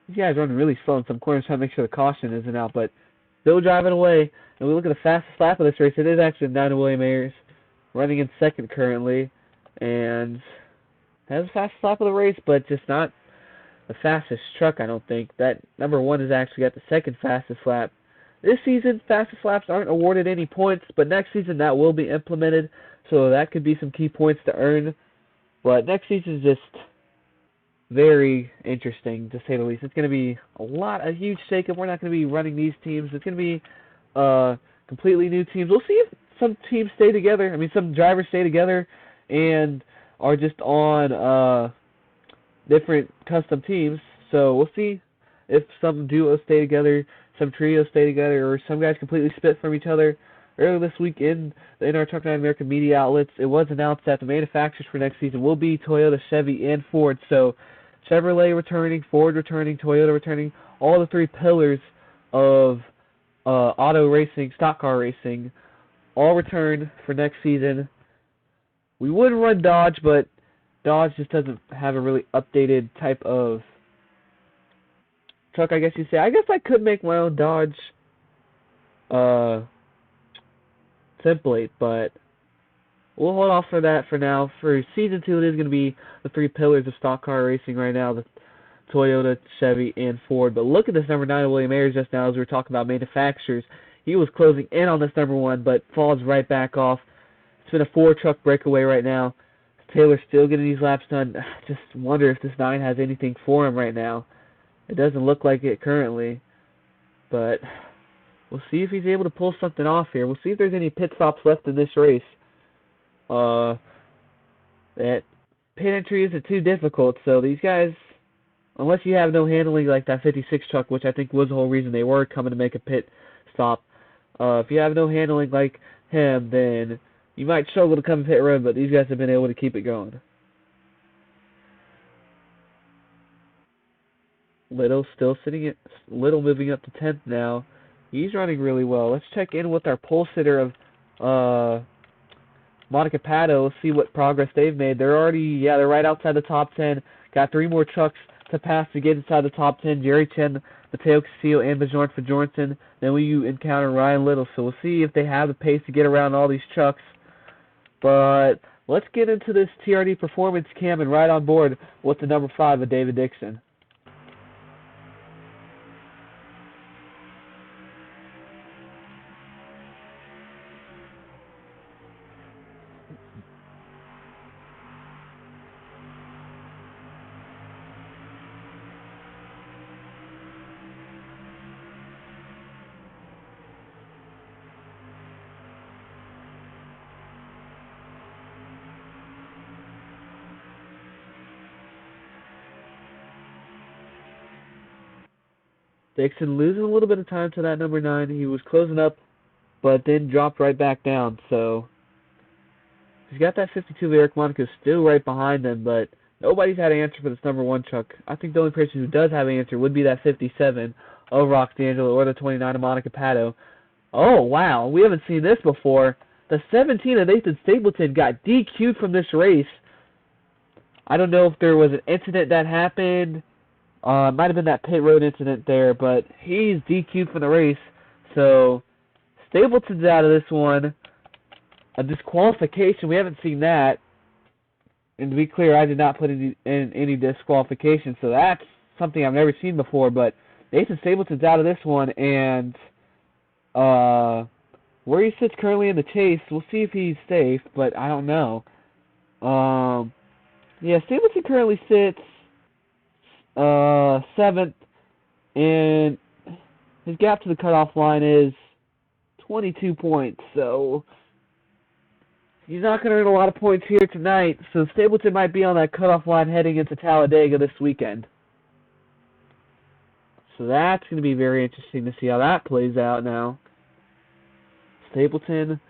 These guys running really slow in some corners trying to make sure the caution isn't out, but still driving away. And we look at the fastest lap of this race. It is actually Nina William Ayers running in 2nd currently, and has the fastest lap of the race, but just not the fastest truck, I don't think. That number 1 has actually got the 2nd fastest lap. This season, fastest laps aren't awarded any points, but next season that will be implemented, so that could be some key points to earn. But next season is just very interesting, to say the least. It's going to be a huge shakeup. We're not going to be running these teams. It's going to be completely new teams. We'll see if some teams stay together. I mean, some drivers stay together and are just on different custom teams. So we'll see if some duos stay together, some trios stay together, or some guys completely split from each other. Earlier this week in the NR Truck 9 American media outlets, it was announced that the manufacturers for next season will be Toyota, Chevy, and Ford. So Chevrolet returning, Ford returning, Toyota returning, all the 3 pillars of auto racing, stock car racing, all return for next season. We would run Dodge, but Dodge just doesn't have a really updated type of truck, I guess you'd say. I guess I could make my own Dodge template, but we'll hold off for that for now. For Season 2, it is going to be the 3 pillars of stock car racing right now, the Toyota, Chevy, and Ford. But look at this number 9, William Ayers, just now as we were talking about manufacturers. He was closing in on this number 1, but falls right back off. It's been a 4-truck breakaway right now. Taylor's still getting these laps done. Just wonder if this 9 has anything for him right now. It doesn't look like it currently, but we'll see if he's able to pull something off here. We'll see if there's any pit stops left in this race. That pit entry isn't too difficult, so these guys, unless you have no handling like that 56 truck, which I think was the whole reason they were coming to make a pit stop, if you have no handling like him, then you might struggle to come pit road, but these guys have been able to keep it going. Little still sitting at Little moving up to 10th now. He's running really well. Let's check in with our pole sitter of Monika Patto. Let's see what progress they've made. They're right outside the top 10. Got 3 more trucks to pass to get inside the top 10. Jerry Chen, Mateo Castillo, and Bjorn for Jorgensen. Then we encounter Ryan Little. So we'll see if they have the pace to get around all these trucks. But let's get into this TRD performance cam and right on board with the number 5 of David Dixon. Dixon losing a little bit of time to that number 9. He was closing up, but then dropped right back down. So he's got that 52 of Eric Monika still right behind him, but nobody's had an answer for this number 1 truck. I think the only person who does have an answer would be that 57 of Rox D'Angelo or the 29 of Monika Patto. Oh, wow. We haven't seen this before. The 17 of Nathan Stapleton got DQ'd from this race. I don't know if there was an incident that happened. It might have been that pit road incident there, but he's DQ'd from the race. So Stapleton's out of this one. A disqualification, we haven't seen that. And to be clear, I did not put in any disqualification, so that's something I've never seen before. But Nathan Stapleton's out of this one, and where he sits currently in the chase, we'll see if he's safe, but I don't know. Yeah, Stapleton currently sits 7th, and his gap to the cutoff line is 22 points, so he's not going to earn a lot of points here tonight, so Stapleton might be on that cutoff line heading into Talladega this weekend. So that's going to be very interesting to see how that plays out now. Stapleton,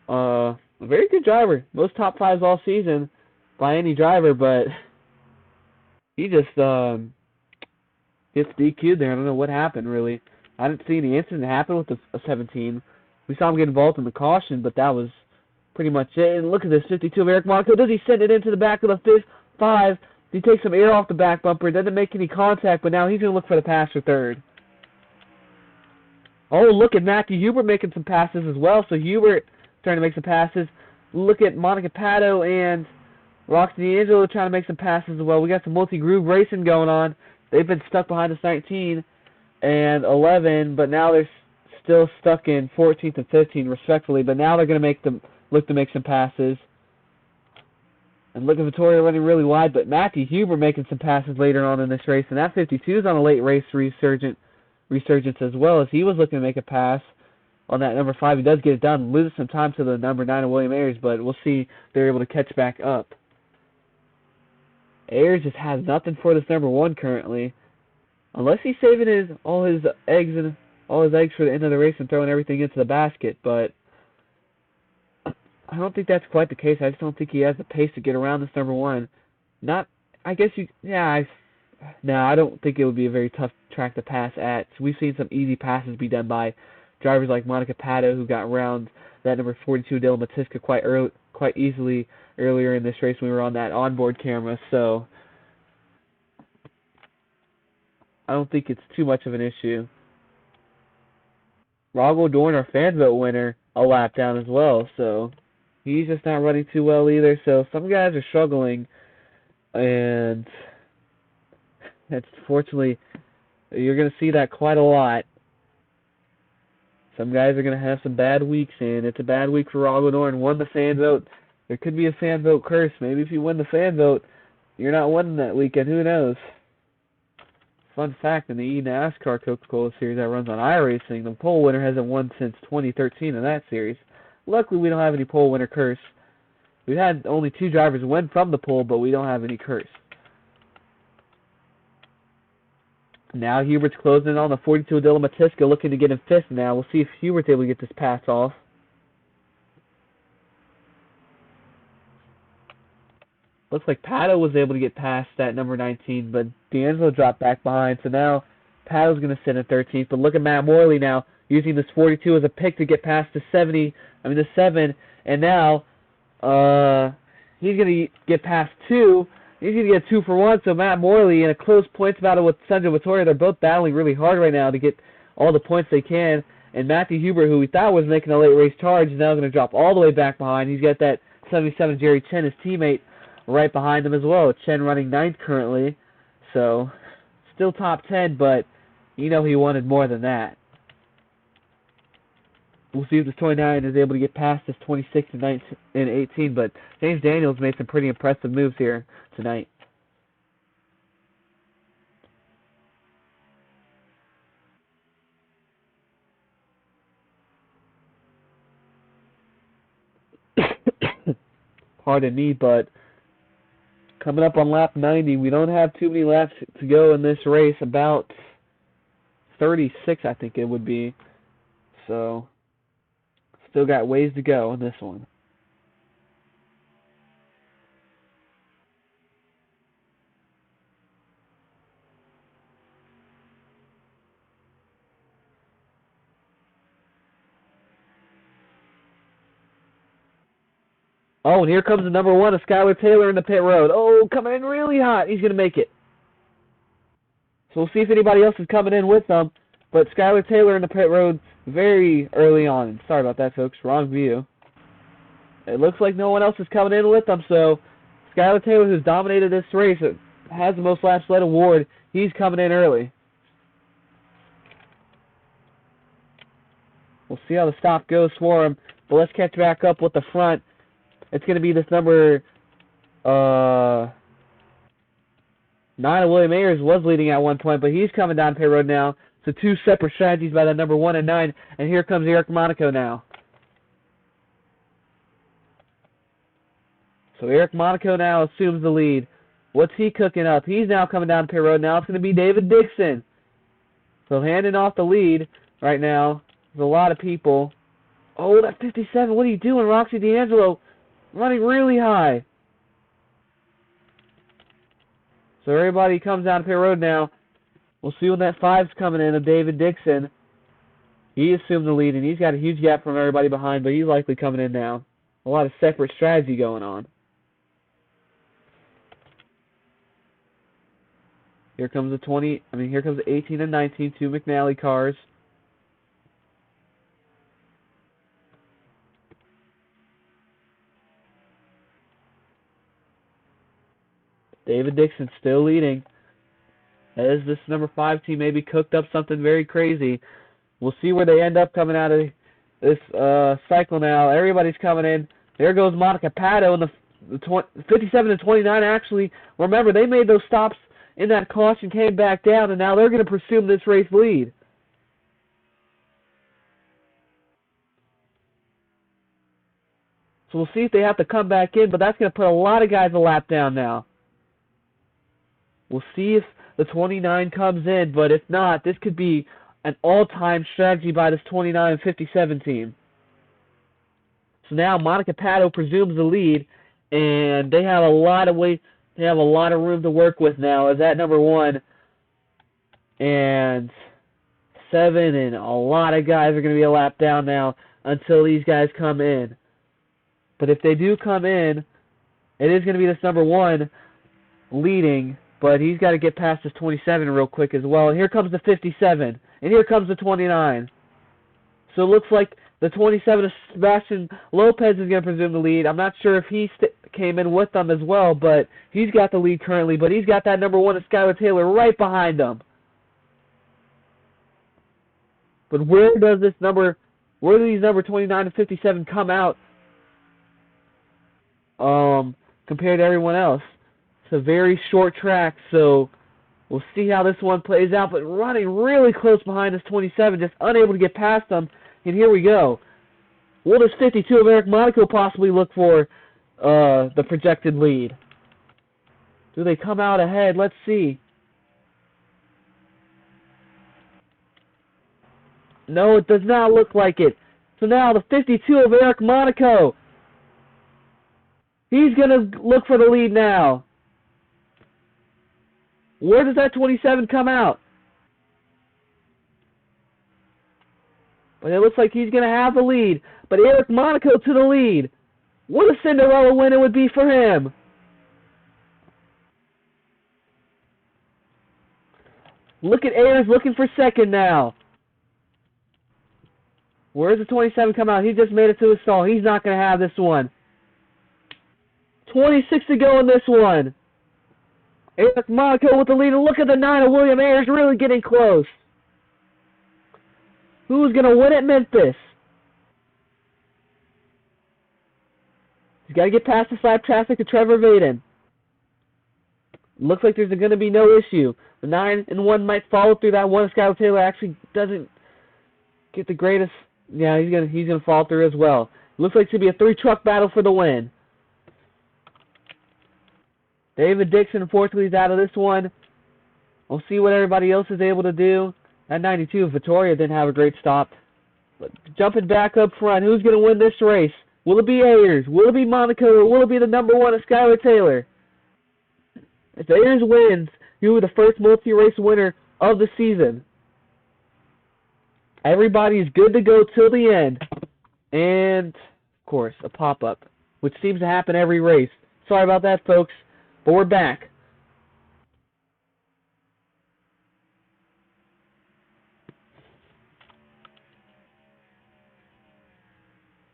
a very good driver. Most top 5s all season by any driver, but he just gets DQ'd there. I don't know what happened, really. I didn't see any incident happen with the 17. We saw him get involved in the caution, but that was pretty much it. And look at this, 52 of Eric Monaco. Does he send it into the back of the 5? He takes some air off the back bumper. Doesn't make any contact, but now he's going to look for the pass for 3rd. Oh, look at Matthew Hubert making some passes as well. So Hubert trying to make some passes. Look at Monika Patto and Rox D'Angelo trying to make some passes as well. We got some multi-groove racing going on. They've been stuck behind us 19 and 11, but now they're still stuck in 14th and 15 respectively. But now they're going to look to make some passes. And look at Vittoria running really wide, but Matthew Hubert making some passes later on in this race. And that 52 is on a late race resurgence as well, as he was looking to make a pass on that number 5. He does get it done, loses some time to the number 9 of William Ayers, but we'll see if they're able to catch back up. Ayers just has nothing for this number 1 currently, unless he's saving all his eggs for the end of the race and throwing everything into the basket. But I don't think that's quite the case. I just don't think he has the pace to get around this number 1. I don't think it would be a very tough track to pass at. So we've seen some easy passes be done by drivers like Monika Patto, who got around that number 42 Dylan Matiska quite easily earlier in this race when we were on that onboard camera. So I don't think it's too much of an issue. Rago Dorn, our fan vote winner, a lap down as well. So he's just not running too well either. So some guys are struggling, and that's fortunately, you're going to see that quite a lot. Some guys are going to have some bad weeks, and it's a bad week for Rago Dorn. Won the fan vote. There could be a fan vote curse. Maybe if you win the fan vote, you're not winning that weekend. Who knows? Fun fact, in the NASCAR Coca-Cola Series that runs on iRacing, the pole winner hasn't won since 2013 in that series. Luckily, we don't have any pole winner curse. We've had only 2 drivers win from the pole, but we don't have any curse. Now Hubert's closing in on the 42 of Dylan Matiska, looking to get in 5th now. We'll see if Hubert's able to get this pass off. Looks like Patto was able to get past that number 19, but D'Angelo dropped back behind. So now Patto's going to sit in 13th. But look at Matt Morley now, using this 42 as a pick to get past the 7. And now he's going to get past 2. He's going to get 2 for 1. So Matt Morley in a close points battle with Sandro Vittoria. They're both battling really hard right now to get all the points they can. And Matthew Hubert, who we thought was making a late race charge, is now going to drop all the way back behind. He's got that 77 Jerry Chen, his teammate, right behind him as well. Chen running 9th currently. So still top 10, but you know he wanted more than that. We'll see if this 29 is able to get past this 26 and 19 and 18, but James Daniels made some pretty impressive moves here tonight. Pardon me, but coming up on lap 90, we don't have too many laps to go in this race. About 36, I think it would be. So, still got ways to go on this one. Oh, and here comes the number 1 of Skylar Taylor in the pit road. Oh, coming in really hot. He's going to make it. So we'll see if anybody else is coming in with them. But Skylar Taylor in the pit road very early on. Sorry about that, folks. Wrong view. It looks like no one else is coming in with them. So Skylar Taylor, who's dominated this race, has the most laps led award. He's coming in early. We'll see how the stop goes for him. But let's catch back up with the front. It's going to be this number 9 of William Ayers was leading at one point, but he's coming down pit road now. So 2 separate strategies by the number 1 and 9. And here comes Eric Monaco now. So Eric Monaco now assumes the lead. What's he cooking up? He's now coming down pit road. Now it's going to be David Dixon. So handing off the lead right now. There's a lot of people. Oh, that 57. What are you doing, Roxy D'Angelo? Running really high. So everybody comes down pit road now. We'll see when that 5's coming in of David Dixon. He assumed the lead, and he's got a huge gap from everybody behind, but he's likely coming in now. A lot of separate strategy going on. Here comes here comes the 18 and 19, 2 McNally cars. David Dixon still leading. As this number 5 team maybe cooked up something very crazy. We'll see where they end up coming out of this cycle now. Everybody's coming in. There goes Monika Patto in the 57 and 29. Actually, remember, they made those stops in that caution, came back down, and now they're going to presume this race lead. So we'll see if they have to come back in, but that's going to put a lot of guys a lap down now. We'll see if the 29 comes in, but if not, this could be an all-time strategy by this 29 and 57 team. So now Monika Patto presumes the lead, and they have a lot of room to work with now as that number 1 and 7, and a lot of guys are going to be a lap down now until these guys come in. But if they do come in, it is going to be this number 1 leading, but he's got to get past this 27 real quick as well. And here comes the 57, and here comes the 29. So it looks like the 27 of Sebastian Lopez is going to presume the lead. I'm not sure if he came in with them as well, but he's got the lead currently. But he's got that number 1 of Skylar Taylor right behind him. But where do these number 29 and 57 come out compared to everyone else? It's a very short track, so we'll see how this one plays out. But running really close behind this 27, just unable to get past them. And here we go. What does 52 of Eric Monaco possibly look for the projected lead? Do they come out ahead? Let's see. No, it does not look like it. So now the 52 of Eric Monaco. He's going to look for the lead now. Where does that 27 come out? But it looks like he's going to have the lead. But Eric Monaco to the lead. What a Cinderella win it would be for him. Look at Ayers looking for second now. Where's the 27 come out? He just made it to a stall. He's not going to have this one. 26 to go in this one. Eric Monaco with the lead. And look at the 9 of William Ayers really getting close. Who's going to win at Memphis? He's got to get past the slap traffic of Trevor Vaden. Looks like there's going to be no issue. The 9 and 1 might follow through that one. Skylar Taylor actually doesn't get the greatest. Yeah, he's gonna fall through as well. Looks like it's gonna be a 3-truck battle for the win. David Dixon, unfortunately, is out of this one. We'll see what everybody else is able to do. At 92, Vittoria didn't have a great stop. But jumping back up front, who's going to win this race? Will it be Ayers? Will it be Monica? Or will it be the number one of Skylar Taylor? If Ayers wins, he will be the first multi-race winner of the season. Everybody is good to go till the end. And, of course, a pop-up, which seems to happen every race. Sorry about that, folks, but we're back.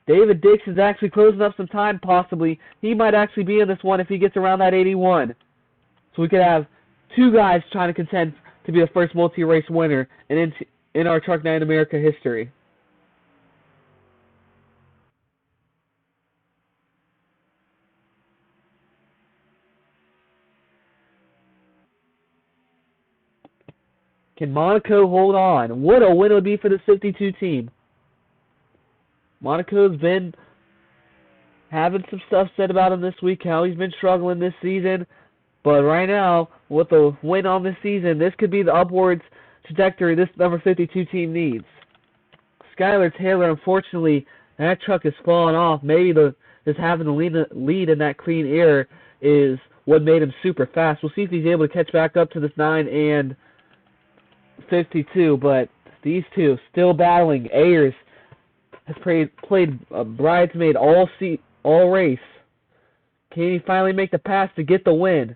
David Dix is actually closing up some time, possibly. He might actually be in this one if he gets around that 81. So we could have two guys trying to contend to be the first multi-race winner in our Truck Night in America history. Can Monaco hold on? What a win it would be for the 52 team. Monaco's been having some stuff said about him this week, how he's been struggling this season. But right now, with the win on this season, this could be the upwards trajectory this number 52 team needs. Skylar Taylor, unfortunately, that truck has fallen off. Maybe just having the lead in that clean air is what made him super fast. We'll see if he's able to catch back up to this 9 and 52, but these two still battling. Ayers has played a bridesmaid all race. Can he finally make the pass to get the win?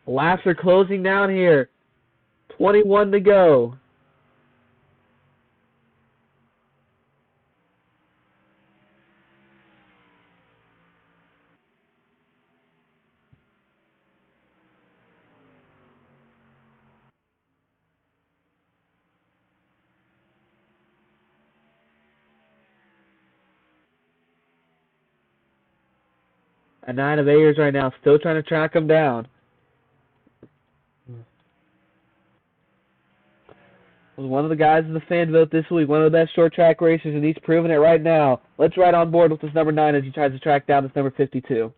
Laps are closing down here. 21 to go. A 9 of Ayers right now, still trying to track him down. Was one of the guys in the fan vote this week, one of the best short track racers, and he's proving it right now. Let's ride on board with this number 9 as he tries to track down this number 52.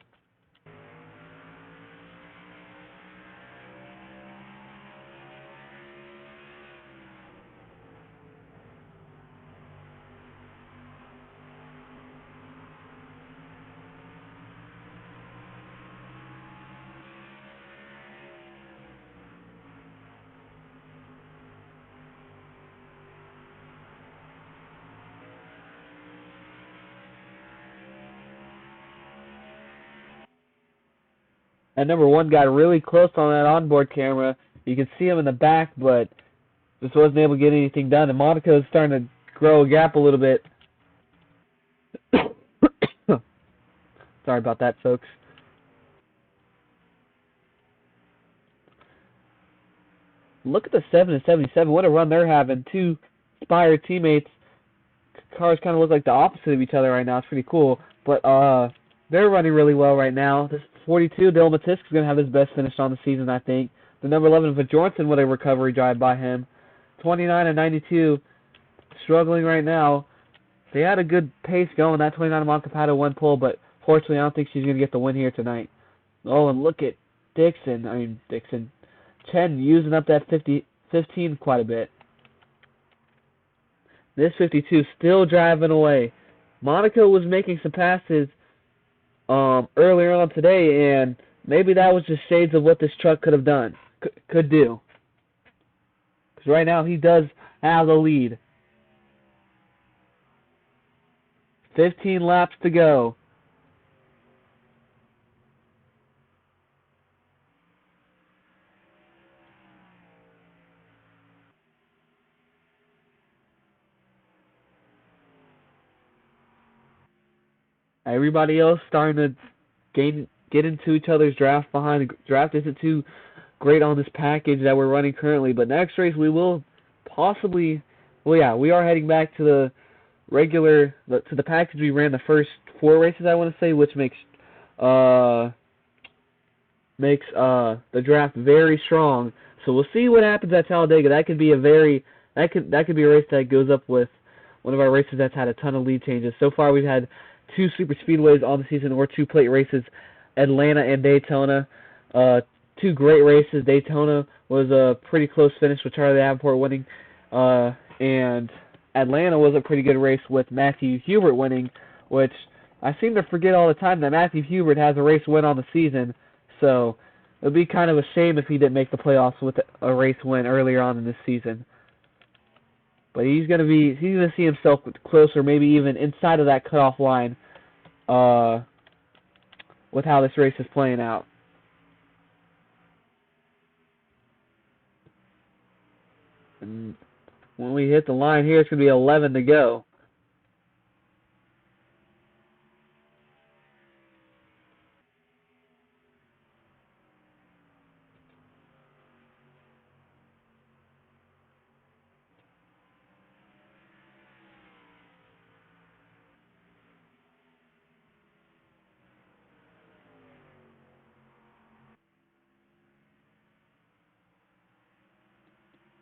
That number 1 got really close on that onboard camera. You can see him in the back, but just wasn't able to get anything done. And Monaco is starting to grow a gap a little bit. Sorry about that, folks. Look at the 7 and 77. What a run they're having. Two Spire teammates. Cars kind of look like the opposite of each other right now. It's pretty cool. But they're running really well right now. This 42, Dylan Matisk is going to have his best finish on the season, I think. The number 11, Bjornsson, with a recovery drive by him. 29 and 92, struggling right now. They had a good pace going. That 29 of Monika Patto won pole, but fortunately I don't think she's going to get the win here tonight. Oh, and look at Chen using up that 15 quite a bit. This 52 still driving away. Monaco was making some passes earlier on today, and maybe that was just shades of what this truck could have done, could do. Because right now he does have the lead. 15 laps to go. Everybody else starting to get into each other's draft behind. The draft isn't too great on this package that we're running currently, but next race we will possibly, we are heading back to the to the package we ran the first 4 races, I want to say, which makes the draft very strong. So we'll see what happens at Talladega. That could be a race that goes up with one of our races that's had a ton of lead changes. So far we've had 2 super speedways on the season, or 2 plate races, Atlanta and Daytona. 2 great races. Daytona was a pretty close finish with Charlie Davenport winning. And Atlanta was a pretty good race with Matthew Hubert winning, which I seem to forget all the time that Matthew Hubert has a race win on the season. So it would be kind of a shame if he didn't make the playoffs with a race win earlier on in this season. But he's gonna see himself closer, maybe even inside of that cutoff line, with how this race is playing out. And when we hit the line here, it's gonna be 11 to go.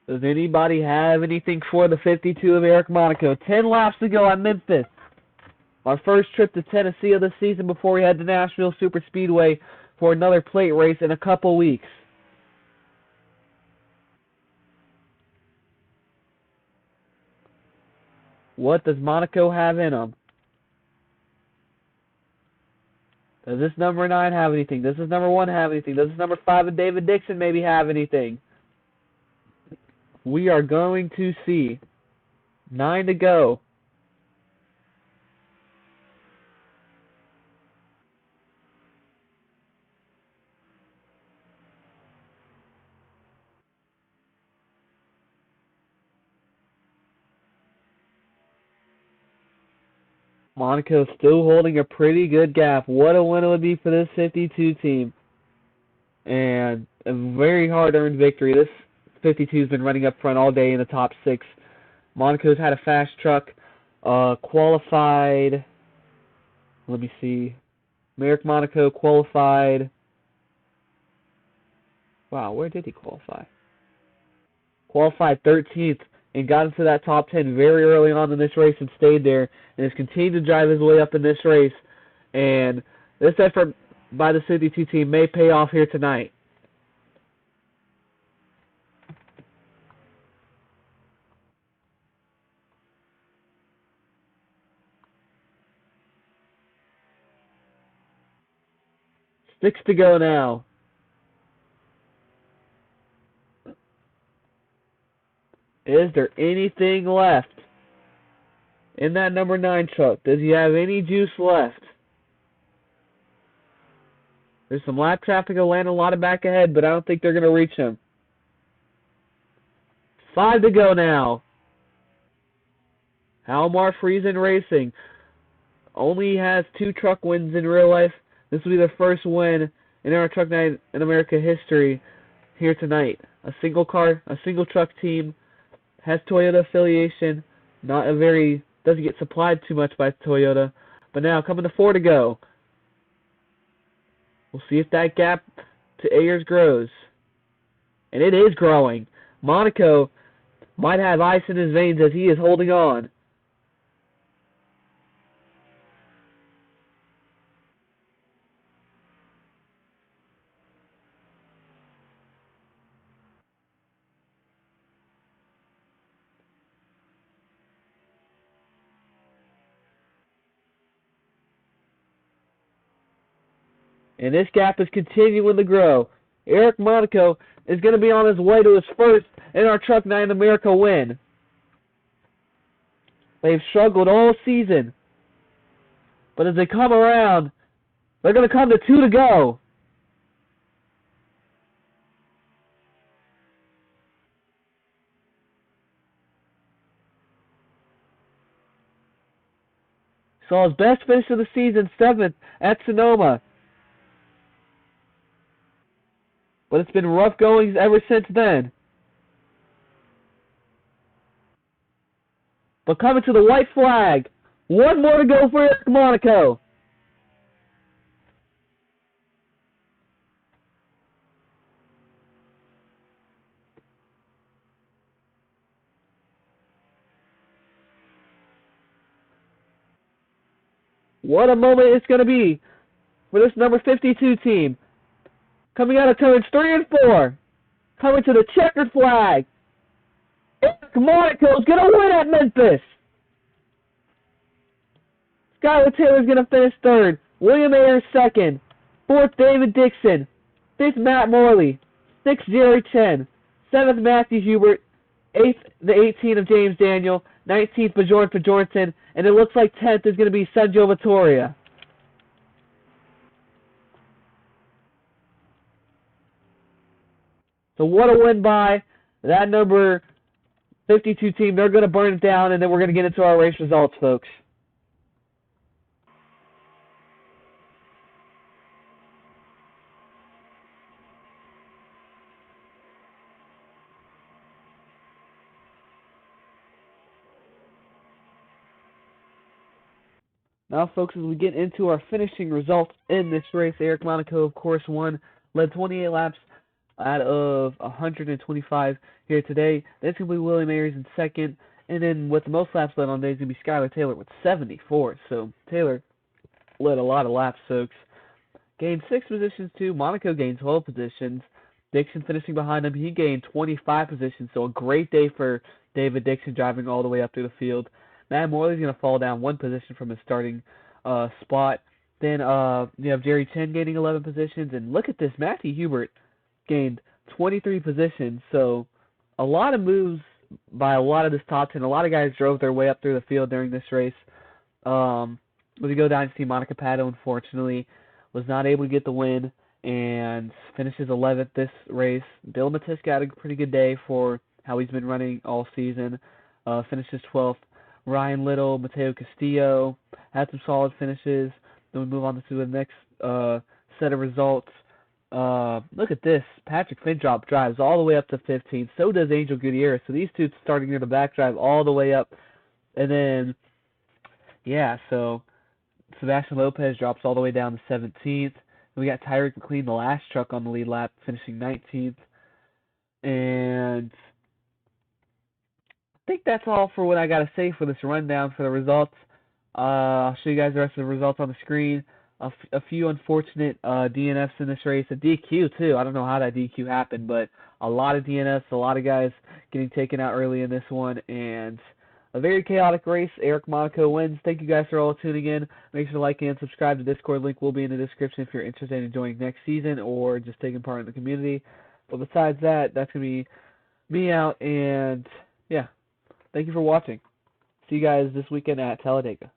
Does anybody have anything for the 52 of Eric Monaco? 10 laps to go at Memphis. Our first trip to Tennessee of the season before we head to Nashville Super Speedway for another plate race in a couple weeks. What does Monaco have in him? Does this number 9 have anything? Does this number 1 have anything? Does this number 5 of David Dixon maybe have anything? We are going to see. 9 to go. Monaco still holding a pretty good gap. What a win it would be for this 52 team. And a very hard-earned victory. This 52's been running up front all day in the top 6. Monaco's had a fast truck. Qualified. Let me see. Merrick Monaco qualified. Wow, where did he qualify? Qualified 13th and got into that top 10 very early on in this race and stayed there and has continued to drive his way up in this race. And this effort by the 52 team may pay off here tonight. Six to go now. Is there anything left in that number 9 truck? Does he have any juice left? There's some lap traffic. Atlanta a lot of back ahead, but I don't think they're going to reach him. 5 to go now. Halmar Friesen Racing only has 2 truck wins in real life. This will be the first win in our Truck Night in America history here tonight. A single truck team, has Toyota affiliation, doesn't get supplied too much by Toyota. But now coming to 4 to go. We'll see if that gap to Ayers grows. And it is growing. Monaco might have ice in his veins as he is holding on. And this gap is continuing to grow. Eric Monaco is going to be on his way to his first in our Truck Night in America win. They've struggled all season. But as they come around, they're going to come to 2 to go. Saw his best finish of the season, 7th at Sonoma. But it's been rough goings ever since then. But coming to the white flag. 1 more to go for Eric Monaco. What a moment it's going to be for this number 52 team. Coming out of turns 3 and 4. Coming to the checkered flag. Monaco's going to win at Memphis. Skylar Taylor's going to finish third. William Ayers second. Fourth, David Dixon. Fifth, Matt Morley. Sixth, Jerry Chen. Seventh, Matthew Hubert. Eighth, the 18 of James Daniel. 19th, Bjorn Bjornson. And it looks like 10th is going to be Sanjo Vittoria. So what a win by that number 52 team. They're going to burn it down, and then we're going to get into our race results, folks. Now, folks, as we get into our finishing results in this race, Eric Monaco, of course, won, led 28 laps out of 125 here today. That's going to be William Ayers in second. And then with the most laps led on day is going to be Skylar Taylor with 74. So Taylor led a lot of laps, folks. Gained 6 positions, too. Monaco gained 12 positions. Dixon finishing behind him. He gained 25 positions. So a great day for David Dixon driving all the way up through the field. Matt Morley's going to fall down 1 position from his starting spot. Then you have Jerry Chen gaining 11 positions. And look at this. Matthew Hubert gained 23 positions. So a lot of moves by a lot of this top 10. A lot of guys drove their way up through the field during this race. With the Go Dynasty, Monika Patto, unfortunately, was not able to get the win and finishes 11th this race. Dylan Matiska had a pretty good day for how he's been running all season. Finishes 12th. Ryan Little, Mateo Castillo had some solid finishes. Then we move on to the next set of results. Look at this. Patrick Findrop drives all the way up to 15th. So does Angel Gutierrez. So these two starting near the back drive all the way up. And then, yeah, so Sebastian Lopez drops all the way down to 17th. And we got Tyreek McLean, the last truck on the lead lap, finishing 19th. And I think that's all for what I got to say for this rundown for the results. I'll show you guys the rest of the results on the screen. A few unfortunate DNFs in this race. A DQ, too. I don't know how that DQ happened, but a lot of DNFs, a lot of guys getting taken out early in this one, and a very chaotic race. Eric Monaco wins. Thank you guys for all tuning in. Make sure to like and subscribe. The Discord link will be in the description if you're interested in joining next season or just taking part in the community. But besides that, that's going to be me out, and yeah. Thank you for watching. See you guys this weekend at Talladega.